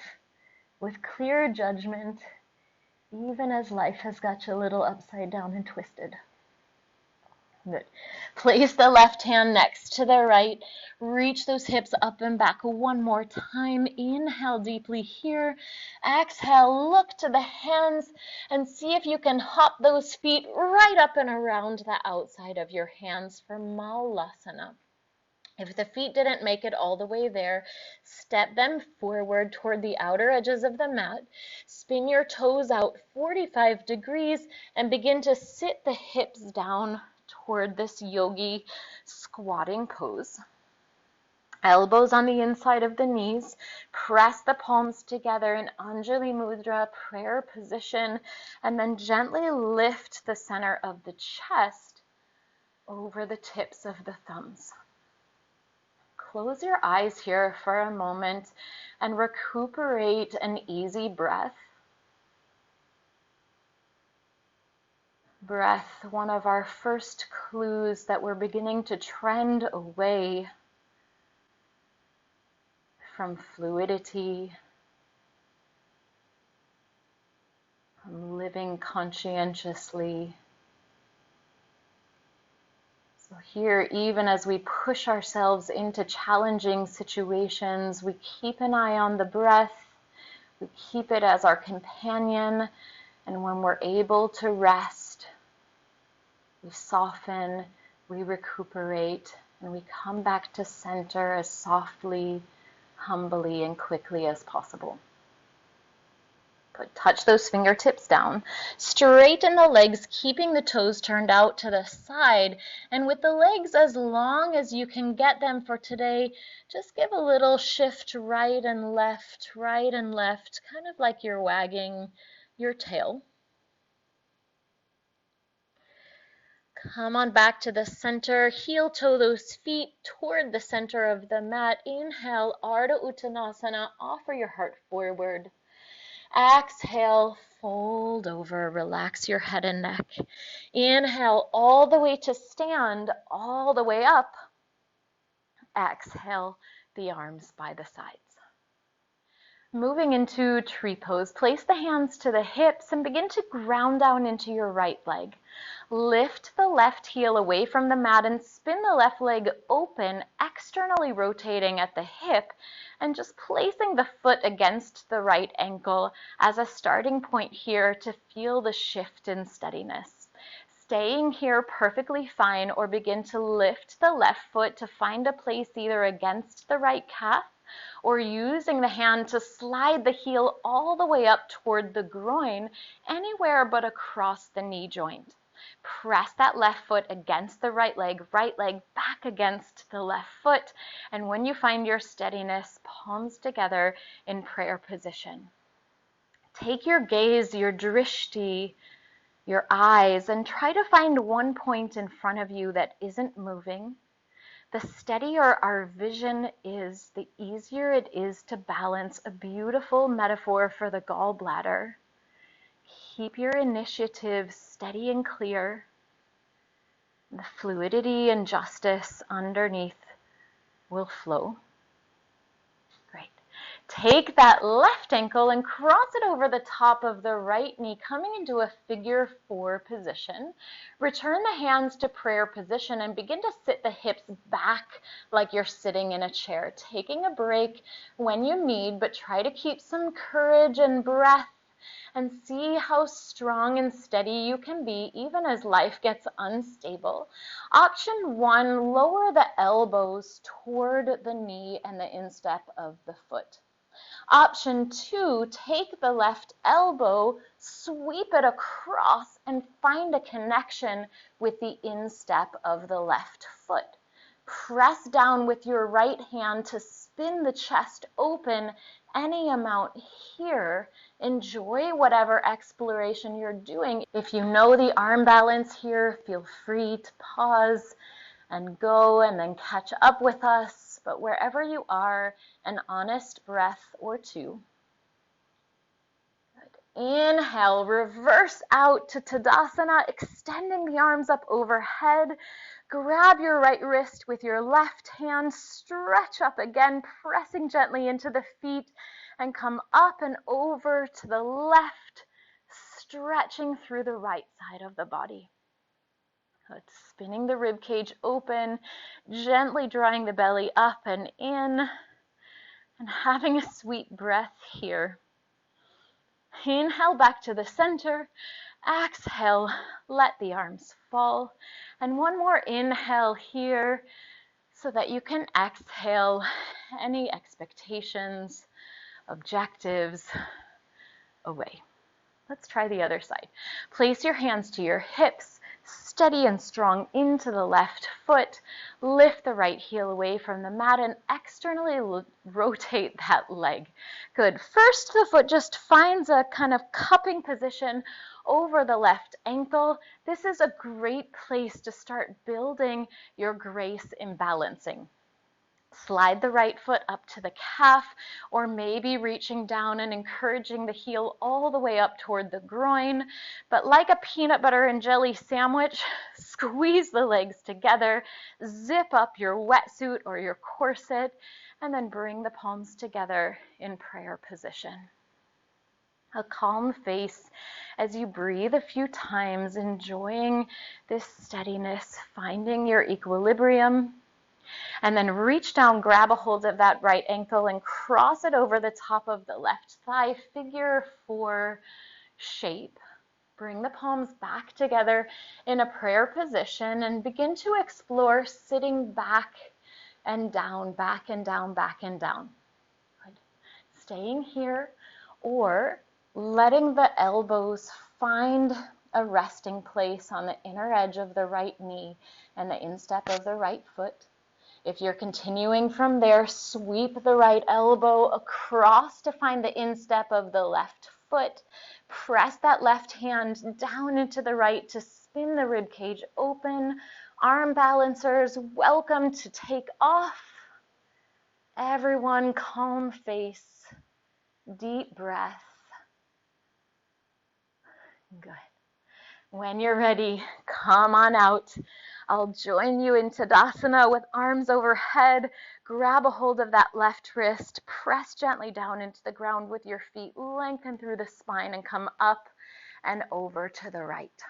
with clear judgment, even as life has got you a little upside down and twisted. Good. Place the left hand next to the right. Reach those hips up and back one more time. Inhale deeply here. Exhale, look to the hands and see if you can hop those feet right up and around the outside of your hands for Malasana. If the feet didn't make it all the way there, step them forward toward the outer edges of the mat. Spin your toes out 45 degrees and begin to sit the hips down toward this yogi squatting pose. Elbows on the inside of the knees. Press the palms together in Anjali Mudra, prayer position, and then gently lift the center of the chest over the tips of the thumbs. Close your eyes here for a moment and recuperate an easy breath. Breath, one of our first clues that we're beginning to trend away from fluidity, from living conscientiously. So here, even as we push ourselves into challenging situations, we keep an eye on the breath, we keep it as our companion, and when we're able to rest, We soften, we recuperate, and we come back to center as softly, humbly, and quickly as possible. Touch those fingertips down. Straighten the legs, keeping the toes turned out to the side. And with the legs as long as you can get them for today, just give a little shift right and left, kind of like you're wagging your tail. Come on back to the center. Heel toe those feet toward the center of the mat. Inhale, Ardha Uttanasana. Offer your heart forward. Exhale, fold over, relax your head and neck. Inhale all the way to stand, all the way up. Exhale, the arms by the sides. Moving into tree pose, place the hands to the hips and begin to ground down into your right leg. Lift the left heel away from the mat and spin the left leg open, externally rotating at the hip and just placing the foot against the right ankle as a starting point here to feel the shift in steadiness. Staying here perfectly fine, or begin to lift the left foot to find a place either against the right calf or using the hand to slide the heel all the way up toward the groin, anywhere but across the knee joint. Press that left foot against the right leg back against the left foot, and when you find your steadiness, palms together in prayer position. Take your gaze, your drishti, your eyes, and try to find one point in front of you that isn't moving. The steadier our vision is, the easier it is to balance, a beautiful metaphor for the gallbladder. Keep your initiative steady and clear. The fluidity and justice underneath will flow. Great. Take that left ankle and cross it over the top of the right knee, coming into a figure 4 position. Return the hands to prayer position and begin to sit the hips back like you're sitting in a chair, taking a break when you need, but try to keep some courage and breath and see how strong and steady you can be even as life gets unstable. Option 1, lower the elbows toward the knee and the instep of the foot. Option 2, take the left elbow, sweep it across, and find a connection with the instep of the left foot. Press down with your right hand to spin the chest open any amount here. Enjoy whatever exploration you're doing. If you know the arm balance here, feel free to pause and go and then catch up with us. But wherever you are, an honest breath or two. Inhale, reverse out to Tadasana, extending the arms up overhead. Grab your right wrist with your left hand, stretch up again, pressing gently into the feet, and come up and over to the left, stretching through the right side of the body. Good. Spinning the rib cage open, gently drawing the belly up and in, and having a sweet breath here. Inhale back to the center. Exhale, let the arms fall. And one more inhale here so that you can exhale any expectations, objectives away. Let's try the other side. Place your hands to your hips, steady and strong into the left foot. Lift the right heel away from the mat and externally rotate that leg. Good. First, the foot just finds a kind of cupping position over the left ankle. This is a great place to start building your grace in balancing. Slide the right foot up to the calf, or maybe reaching down and encouraging the heel all the way up toward the groin. But like a peanut butter and jelly sandwich, squeeze the legs together, zip up your wetsuit or your corset, and then bring the palms together in prayer position. A calm face as you breathe a few times, enjoying this steadiness, finding your equilibrium. And then reach down, grab a hold of that right ankle and cross it over the top of the left thigh, figure 4 shape. Bring the palms back together in a prayer position and begin to explore sitting back and down, back and down, back and down. Good. Staying here or letting the elbows find a resting place on the inner edge of the right knee and the instep of the right foot. If you're continuing from there, sweep the right elbow across to find the instep of the left foot. Press that left hand down into the right to spin the rib cage open. Arm balancers, welcome to take off. Everyone, calm face, deep breath. Good. When you're ready, come on out. I'll join you in Tadasana with arms overhead. Grab a hold of that left wrist. Press gently down into the ground with your feet. Lengthen through the spine and come up and over to the right.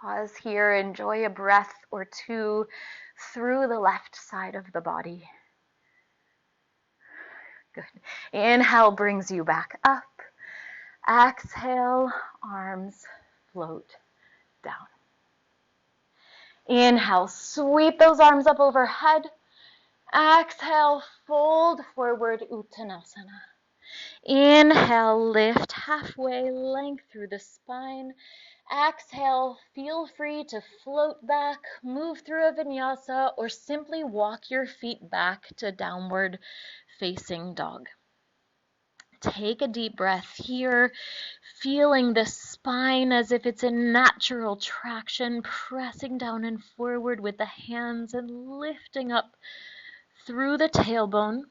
Pause here. Enjoy a breath or two through the left side of the body. Good. Inhale brings you back up. Exhale, arms float down. Inhale, sweep those arms up overhead. Exhale, fold forward, Uttanasana. Inhale, lift halfway, length through the spine. Exhale, feel free to float back, move through a vinyasa, or simply walk your feet back to downward facing dog. Take a deep breath here, feeling the spine as if it's in natural traction, pressing down and forward with the hands and lifting up through the tailbone.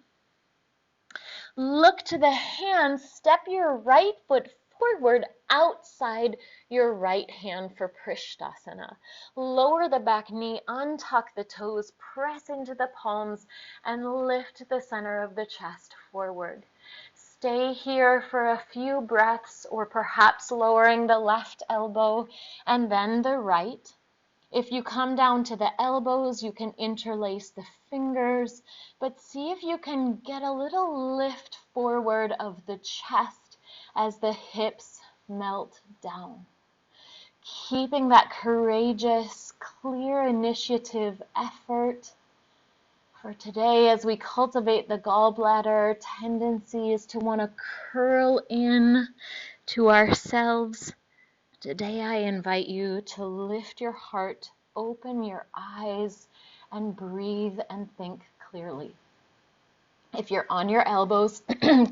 Look to the hands, step your right foot forward outside your right hand for Prishtasana. Lower the back knee, untuck the toes, press into the palms, and lift the center of the chest forward. Stay here for a few breaths, or perhaps lowering the left elbow and then the right. If you come down to the elbows, you can interlace the fingers, but see if you can get a little lift forward of the chest as the hips melt down. Keeping that courageous, clear initiative effort. For today, as we cultivate the gallbladder, tendency is to want to curl in to ourselves. Today, I invite you to lift your heart, open your eyes, and breathe and think clearly. If you're on your elbows,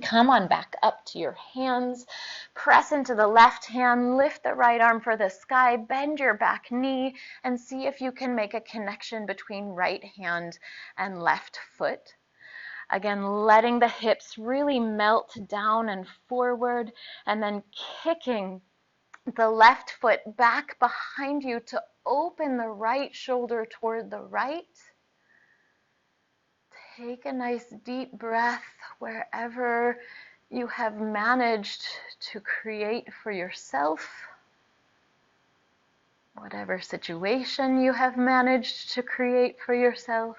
come on back up to your hands. Press into the left hand, lift the right arm for the sky, bend your back knee, and see if you can make a connection between right hand and left foot. Again, letting the hips really melt down and forward, and then kicking the left foot back behind you to open the right shoulder toward the right. Take a nice deep breath wherever you have managed to create for yourself, whatever situation you have managed to create for yourself.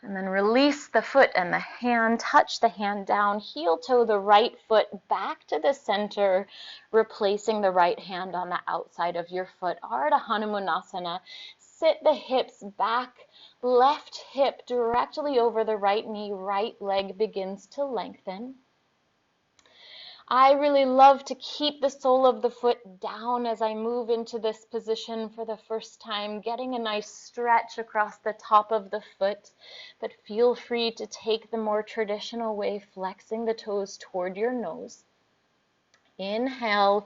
And then release the foot and the hand, touch the hand down, heel toe the right foot back to the center, replacing the right hand on the outside of your foot. Ardha Hanumanasana. Sit the hips back, left hip directly over the right knee, right leg begins to lengthen. I really love to keep the sole of the foot down as I move into this position for the first time, getting a nice stretch across the top of the foot, but feel free to take the more traditional way, flexing the toes toward your nose. Inhale,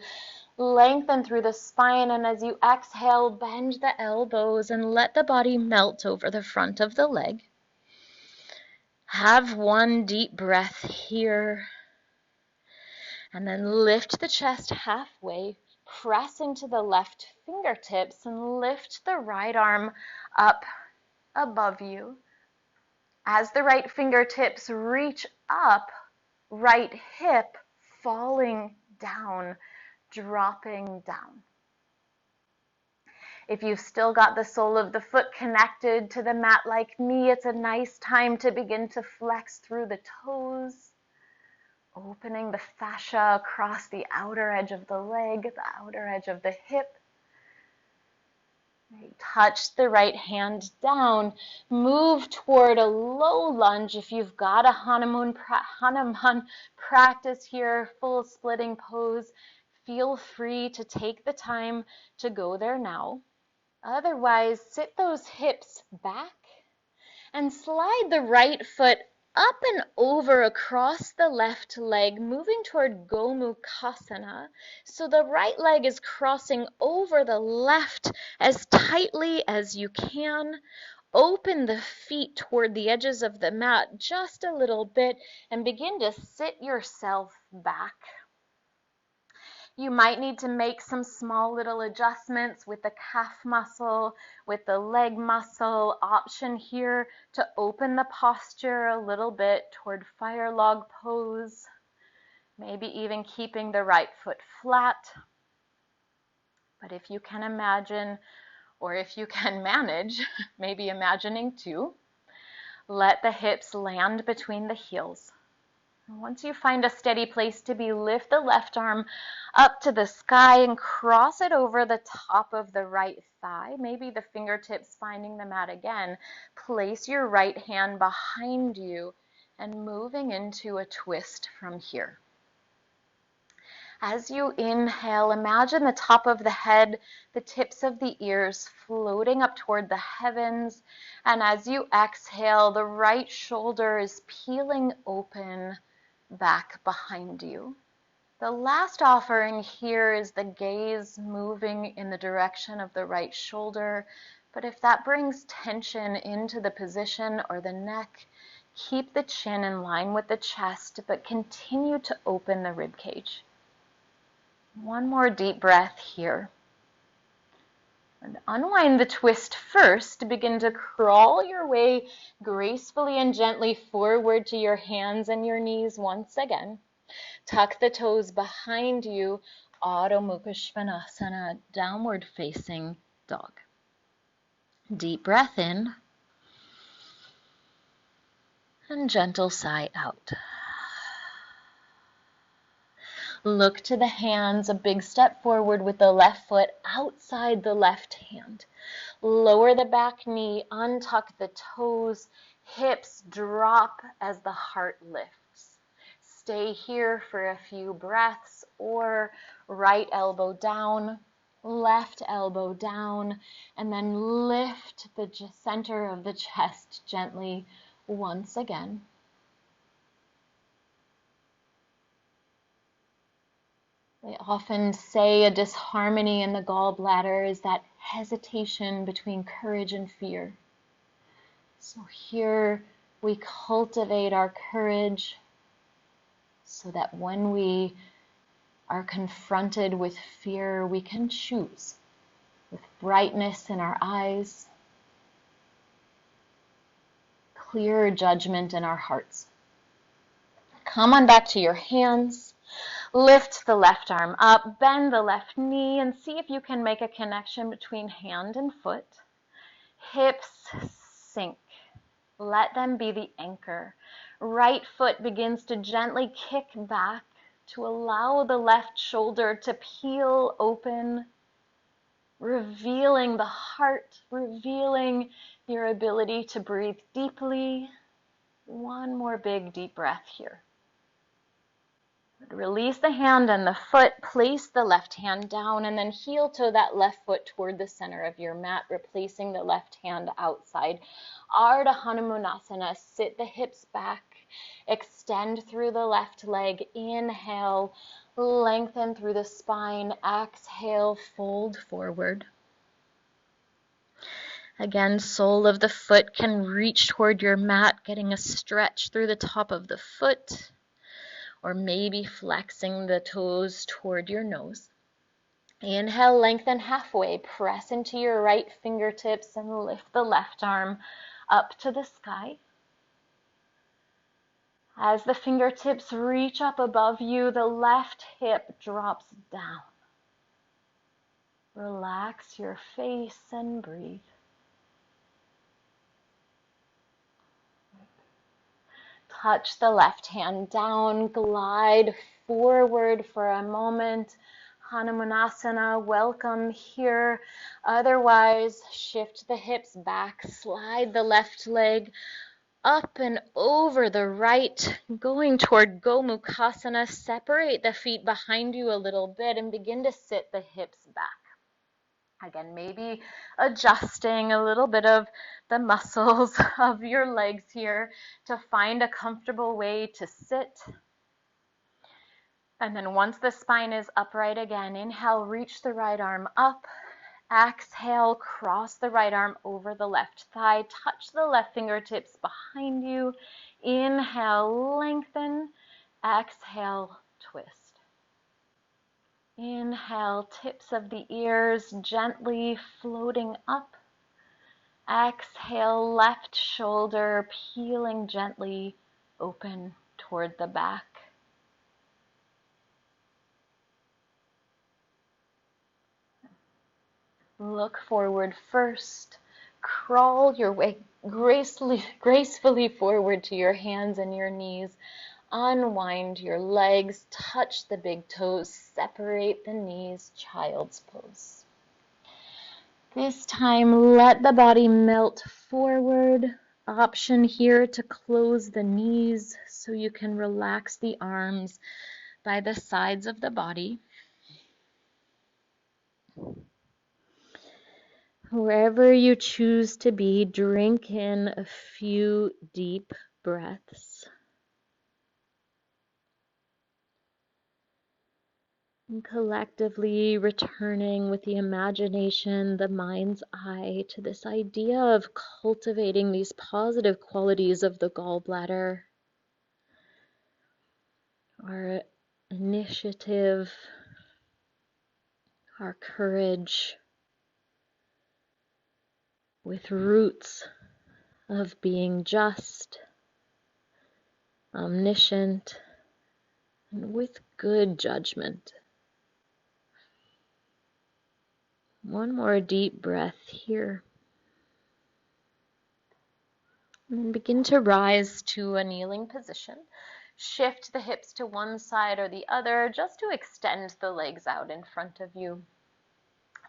lengthen through the spine, and as you exhale, bend the elbows and let the body melt over the front of the leg. Have one deep breath here. And then lift the chest halfway, press into the left fingertips, and lift the right arm up above you. As the right fingertips reach up, right hip falling down, dropping down. If you've still got the sole of the foot connected to the mat like me, it's a nice time to begin to flex through the toes. Opening the fascia across the outer edge of the leg, the outer edge of the hip. Touch the right hand down. Move toward a low lunge. If you've got a Hanuman practice here, full splitting pose, feel free to take the time to go there now. Otherwise, sit those hips back and slide the right foot up and over across the left leg, moving toward Gomukhasana. So the right leg is crossing over the left as tightly as you can. Open the feet toward the edges of the mat just a little bit and begin to sit yourself back. You might need to make some small little adjustments with the calf muscle, with the leg muscle. Option here to open the posture a little bit toward fire log pose. Maybe even keeping the right foot flat. But if you can imagine, or if you can manage, maybe imagining too, let the hips land between the heels. Once you find a steady place to be, lift the left arm up to the sky and cross it over the top of the right thigh. Maybe the fingertips finding the mat again. Place your right hand behind you and moving into a twist from here. As you inhale, imagine the top of the head, the tips of the ears floating up toward the heavens. And as you exhale, the right shoulder is peeling open back behind you. The last offering here is the gaze moving in the direction of the right shoulder. But if that brings tension into the position or the neck, keep the chin in line with the chest, but continue to open the rib cage. One more deep breath here. And unwind the twist first. Begin to crawl your way gracefully and gently forward to your hands and your knees once again. Tuck the toes behind you. Adho Mukha Svanasana, downward facing dog. Deep breath in. And gentle sigh out. Look to the hands, a big step forward with the left foot outside the left hand. Lower the back knee, untuck the toes, hips drop as the heart lifts. Stay here for a few breaths, or right elbow down, left elbow down, and then lift the center of the chest gently once again. They often say a disharmony in the gallbladder is that hesitation between courage and fear. So here we cultivate our courage so that when we are confronted with fear, we can choose with brightness in our eyes, clear judgment in our hearts. Come on back to your hands. Lift the left arm up, bend the left knee, and see if you can make a connection between hand and foot. Hips sink. Let them be the anchor. Right foot begins to gently kick back to allow the left shoulder to peel open, revealing the heart, revealing your ability to breathe deeply. One more big deep breath here. Release the hand and the foot, place the left hand down, and then heel toe that left foot toward the center of your mat, replacing the left hand outside. Ardha Hanumanasana, sit the hips back, extend through the left leg, inhale, lengthen through the spine, exhale, fold forward. Again, sole of the foot can reach toward your mat, getting a stretch through the top of the foot, or maybe flexing the toes toward your nose. Inhale, lengthen halfway, press into your right fingertips and lift the left arm up to the sky. As the fingertips reach up above you, the left hip drops down. Relax your face and breathe. touch the left hand down, glide forward for a moment. Hanumanasana, welcome here. Otherwise, shift the hips back, slide the left leg up and over the right, going toward Gomukhasana. Separate the feet behind you a little bit and begin to sit the hips back. Again, maybe adjusting a little bit of the muscles of your legs here to find a comfortable way to sit. And then once the spine is upright again, inhale, reach the right arm up. Exhale, cross the right arm over the left thigh. Touch the left fingertips behind you. Inhale, lengthen. Exhale, twist. Inhale, tips of the ears gently floating up. Exhale, left shoulder peeling gently open toward the back. Look forward first. Crawl your way gracefully forward to your hands and your knees. Unwind your legs, touch the big toes, separate the knees, child's pose. This time, let the body melt forward. Option here to close the knees so you can relax the arms by the sides of the body. Wherever you choose to be, drink in a few deep breaths. And collectively returning with the imagination, the mind's eye, to this idea of cultivating these positive qualities of the gallbladder, our initiative, our courage, with roots of being just, omniscient, and with good judgment. One more deep breath here. And then begin to rise to a kneeling position. Shift the hips to one side or the other just to extend the legs out in front of you.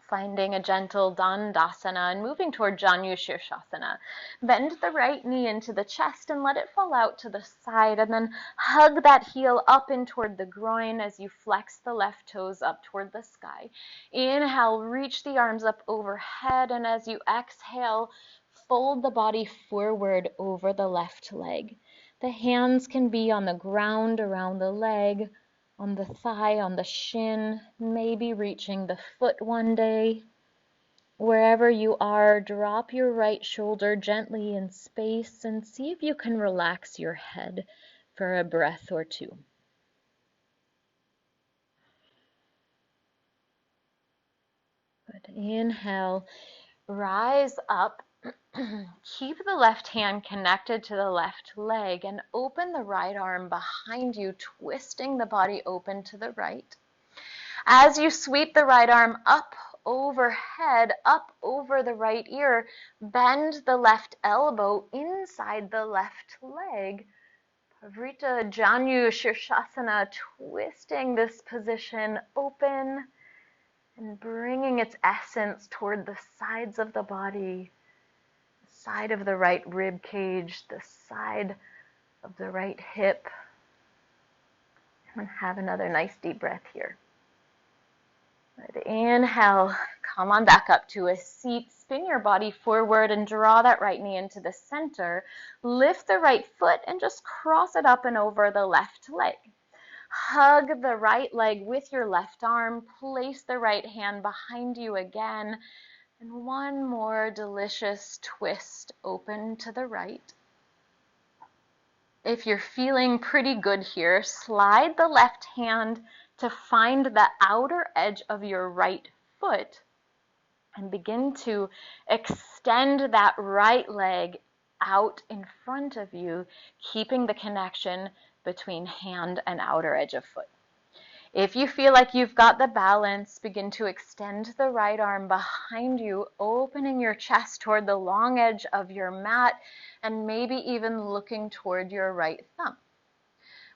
Finding a gentle Tadasana and moving toward Janu-Shirshasana. Bend the right knee into the chest and let it fall out to the side, and then hug that heel up in toward the groin as you flex the left toes up toward the sky. Inhale, reach the arms up overhead, and as you exhale, fold the body forward over the left leg. The hands can be on the ground around the leg, on the thigh, on the shin, maybe reaching the foot one day. Wherever you are, drop your right shoulder gently in space and see if you can relax your head for a breath or two. Good. Inhale, rise up. Keep the left hand connected to the left leg and open the right arm behind you, twisting the body open to the right. As you sweep the right arm up overhead, up over the right ear, bend the left elbow inside the left leg. Pavrita Janu Shirshasana, twisting this position open and bringing its essence toward the sides of the body. Side of the right rib cage, the side of the right hip. And have another nice deep breath here. Good. Inhale, come on back up to a seat. Spin your body forward and draw that right knee into the center. Lift the right foot and just cross it up and over the left leg. Hug the right leg with your left arm. Place the right hand behind you again. And one more delicious twist open to the right. If you're feeling pretty good here, slide the left hand to find the outer edge of your right foot and begin to extend that right leg out in front of you, keeping the connection between hand and outer edge of foot. If you feel like you've got the balance, begin to extend the right arm behind you, opening your chest toward the long edge of your mat, and maybe even looking toward your right thumb.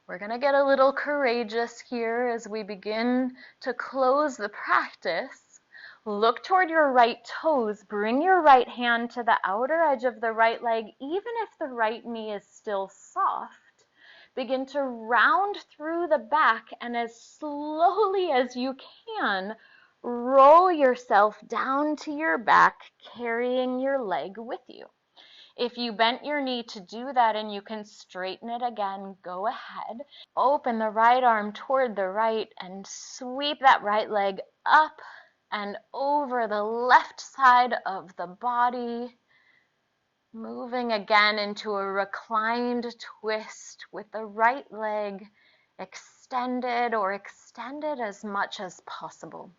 We're going to get a little courageous here as we begin to close the practice. Look toward your right toes. Bring your right hand to the outer edge of the right leg, even if the right knee is still soft. Begin to round through the back, and as slowly as you can, roll yourself down to your back, carrying your leg with you. If you bent your knee to do that and you can straighten it again, go ahead. Open the right arm toward the right and sweep that right leg up and over the left side of the body. Moving again into a reclined twist with the right leg extended or extended as much as possible.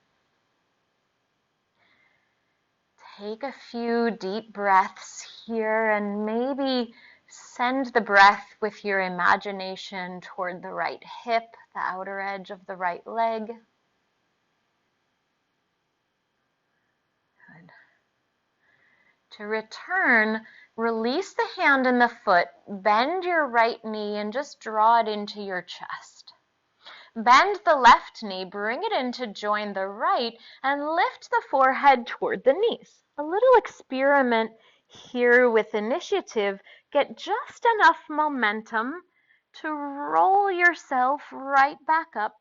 Take a few deep breaths here and maybe send the breath with your imagination toward the right hip, the outer edge of the right leg. Good. To return, release the hand and the foot, bend your right knee and just draw it into your chest. Bend the left knee, bring it in to join the right, and lift the forehead toward the knees. A little experiment here with initiative. Get just enough momentum to roll yourself right back up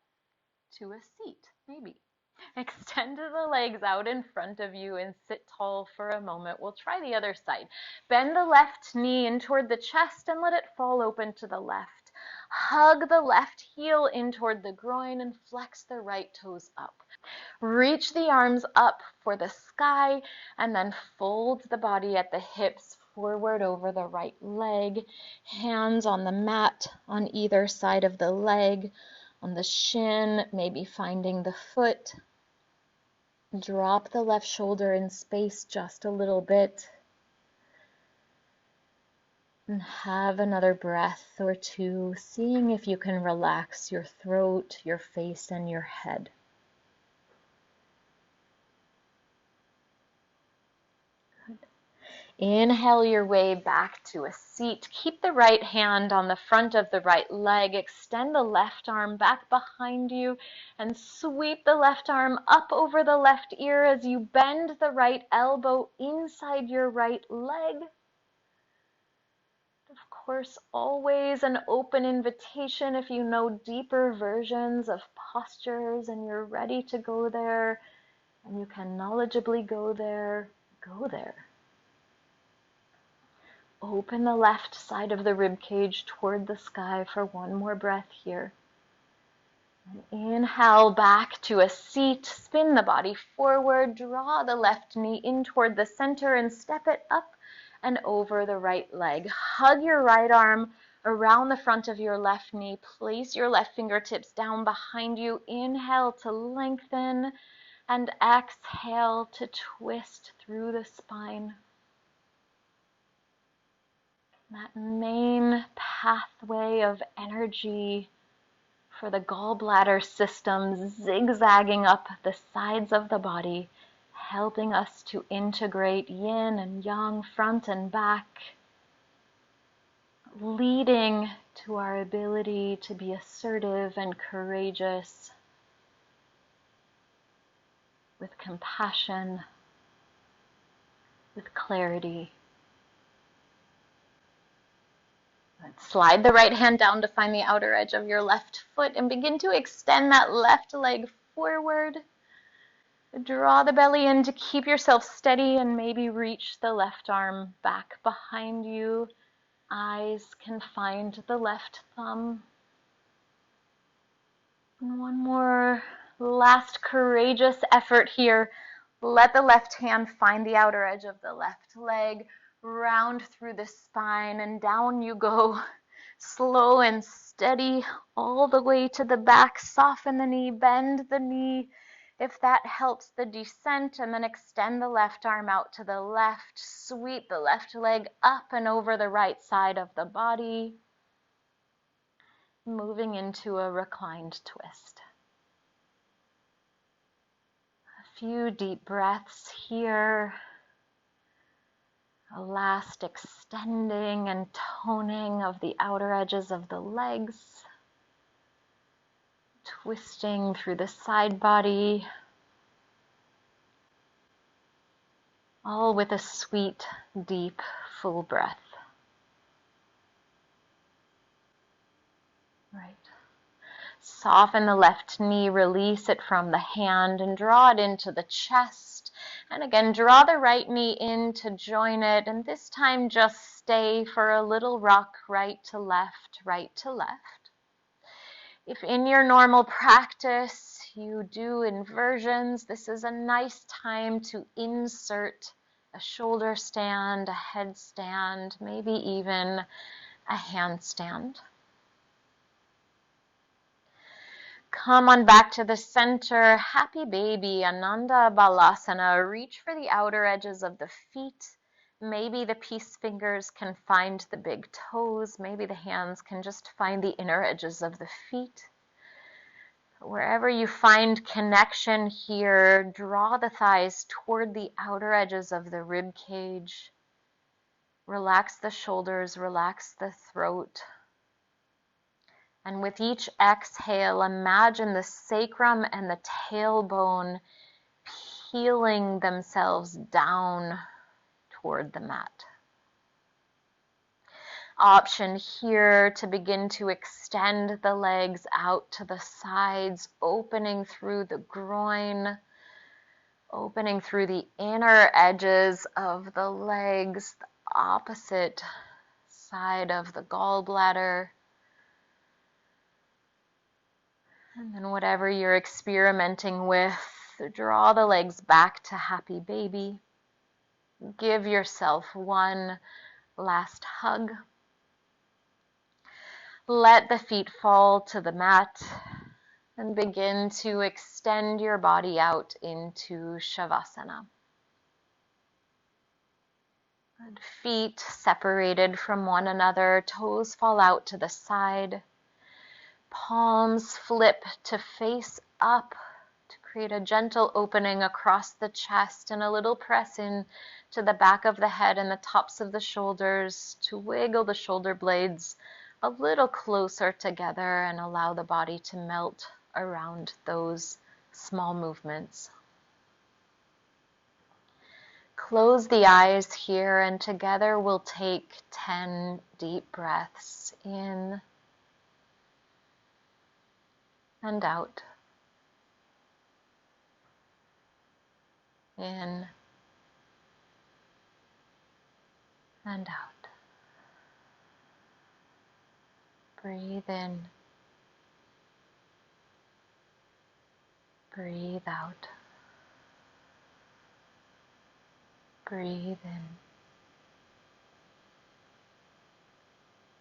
to a seat, maybe. Extend the legs out in front of you and sit tall for a moment. We'll try the other side. Bend the left knee in toward the chest and let it fall open to the left. Hug the left heel in toward the groin and flex the right toes up. Reach the arms up for the sky and then fold the body at the hips forward over the right leg. Hands on the mat on either side of the leg, on the shin, maybe finding the foot. Drop the left shoulder in space just a little bit. And have another breath or two, seeing if you can relax your throat, your face, and your head. Good. Inhale your way back to a seat. Keep the right hand on the front of the right leg. Extend the left arm back behind you and sweep the left arm up over the left ear as you bend the right elbow inside your right leg. Of course, always an open invitation if you know deeper versions of postures and you're ready to go there and you can knowledgeably go there, go there. Open the left side of the rib cage toward the sky for one more breath here. And inhale back to a seat, spin the body forward, draw the left knee in toward the center and step it up and over the right leg. Hug your right arm around the front of your left knee. Place your left fingertips down behind you. Inhale to lengthen and exhale to twist through the spine. That main pathway of energy for the gallbladder system zigzagging up the sides of the body, helping us to integrate yin and yang, front and back, leading to our ability to be assertive and courageous, with compassion, with clarity. Slide the right hand down to find the outer edge of your left foot and begin to extend that left leg forward. Draw the belly in to keep yourself steady and maybe reach the left arm back behind you. Eyes can find the left thumb. And one more last courageous effort here. Let the left hand find the outer edge of the left leg. Round through the spine and down you go. Slow and steady all the way to the back. Soften the knee, bend the knee if that helps the descent, and then extend the left arm out to the left. Sweep the left leg up and over the right side of the body. Moving into a reclined twist. Few deep breaths here. A last extending and toning of the outer edges of the legs. Twisting through the side body. All with a sweet, deep, full breath. Right. Soften the left knee, release it from the hand and draw it into the chest. And again, draw the right knee in to join it. And this time just stay for a little rock, right to left, right to left. If in your normal practice you do inversions, this is a nice time to insert a shoulder stand, a headstand, maybe even a handstand. Come on back to the center, happy baby, Ananda Balasana. Reach for the outer edges of the feet. Maybe the peace fingers can find the big toes. Maybe the hands can just find the inner edges of the feet. Wherever you find connection here, draw the thighs toward the outer edges of the rib cage. Relax the shoulders, relax the throat. And with each exhale, imagine the sacrum and the tailbone peeling themselves down toward the mat. Option here to begin to extend the legs out to the sides, opening through the groin, opening through the inner edges of the legs, the opposite side of the gallbladder. And then whatever you're experimenting with, draw the legs back to happy baby. Give yourself one last hug. Let the feet fall to the mat and begin to extend your body out into Shavasana. Good. Feet separated from one another, toes fall out to the side. Palms flip to face up to create a gentle opening across the chest and a little press in to the back of the head and the tops of the shoulders to wiggle the shoulder blades a little closer together and allow the body to melt around those small movements. Close the eyes here and together we'll take 10 deep breaths in and out. In and out. Breathe in. Breathe out. Breathe in.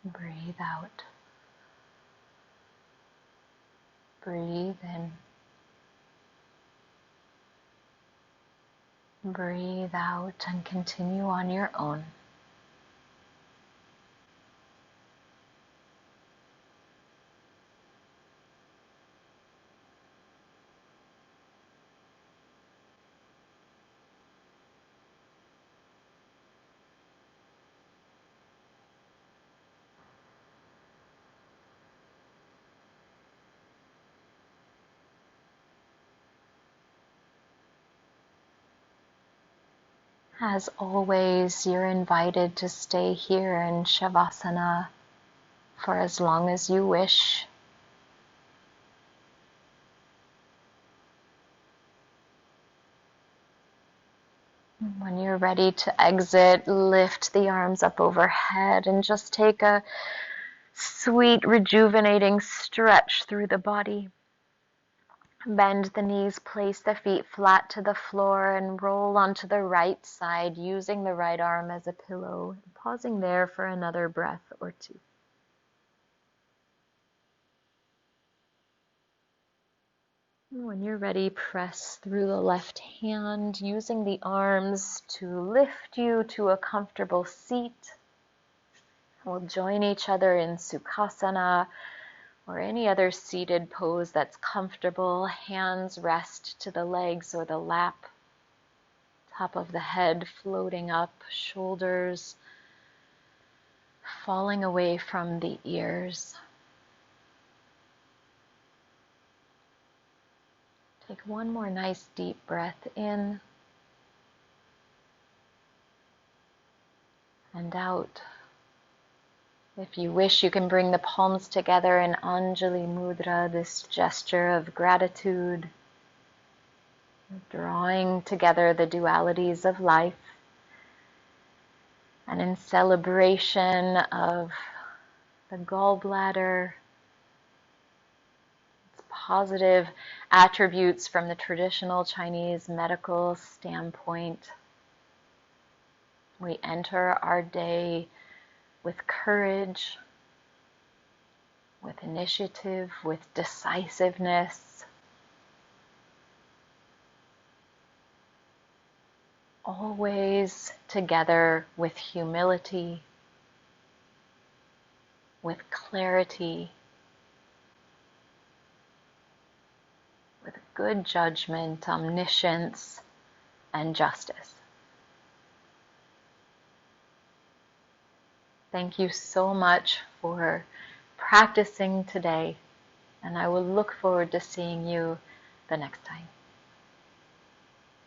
Breathe out. Breathe in. Breathe out and continue on your own. As always, you're invited to stay here in Shavasana for as long as you wish. When you're ready to exit, lift the arms up overhead and just take a sweet, rejuvenating stretch through the body. Bend the knees, place the feet flat to the floor and roll onto the right side using the right arm as a pillow, pausing there for another breath or two. When you're ready, press through the left hand, using the arms to lift you to a comfortable seat. We'll join each other in Sukhasana, or any other seated pose that's comfortable. Hands rest to the legs or the lap. Top of the head floating up, shoulders falling away from the ears. Take one more nice deep breath in and out. If you wish, you can bring the palms together in Anjali Mudra, this gesture of gratitude, drawing together the dualities of life, and in celebration of the gallbladder, its positive attributes from the traditional Chinese medical standpoint. We enter our day with courage, with initiative, with decisiveness, always together with humility, with clarity, with good judgment, omniscience, and justice. Thank you so much for practicing today, and I will look forward to seeing you the next time.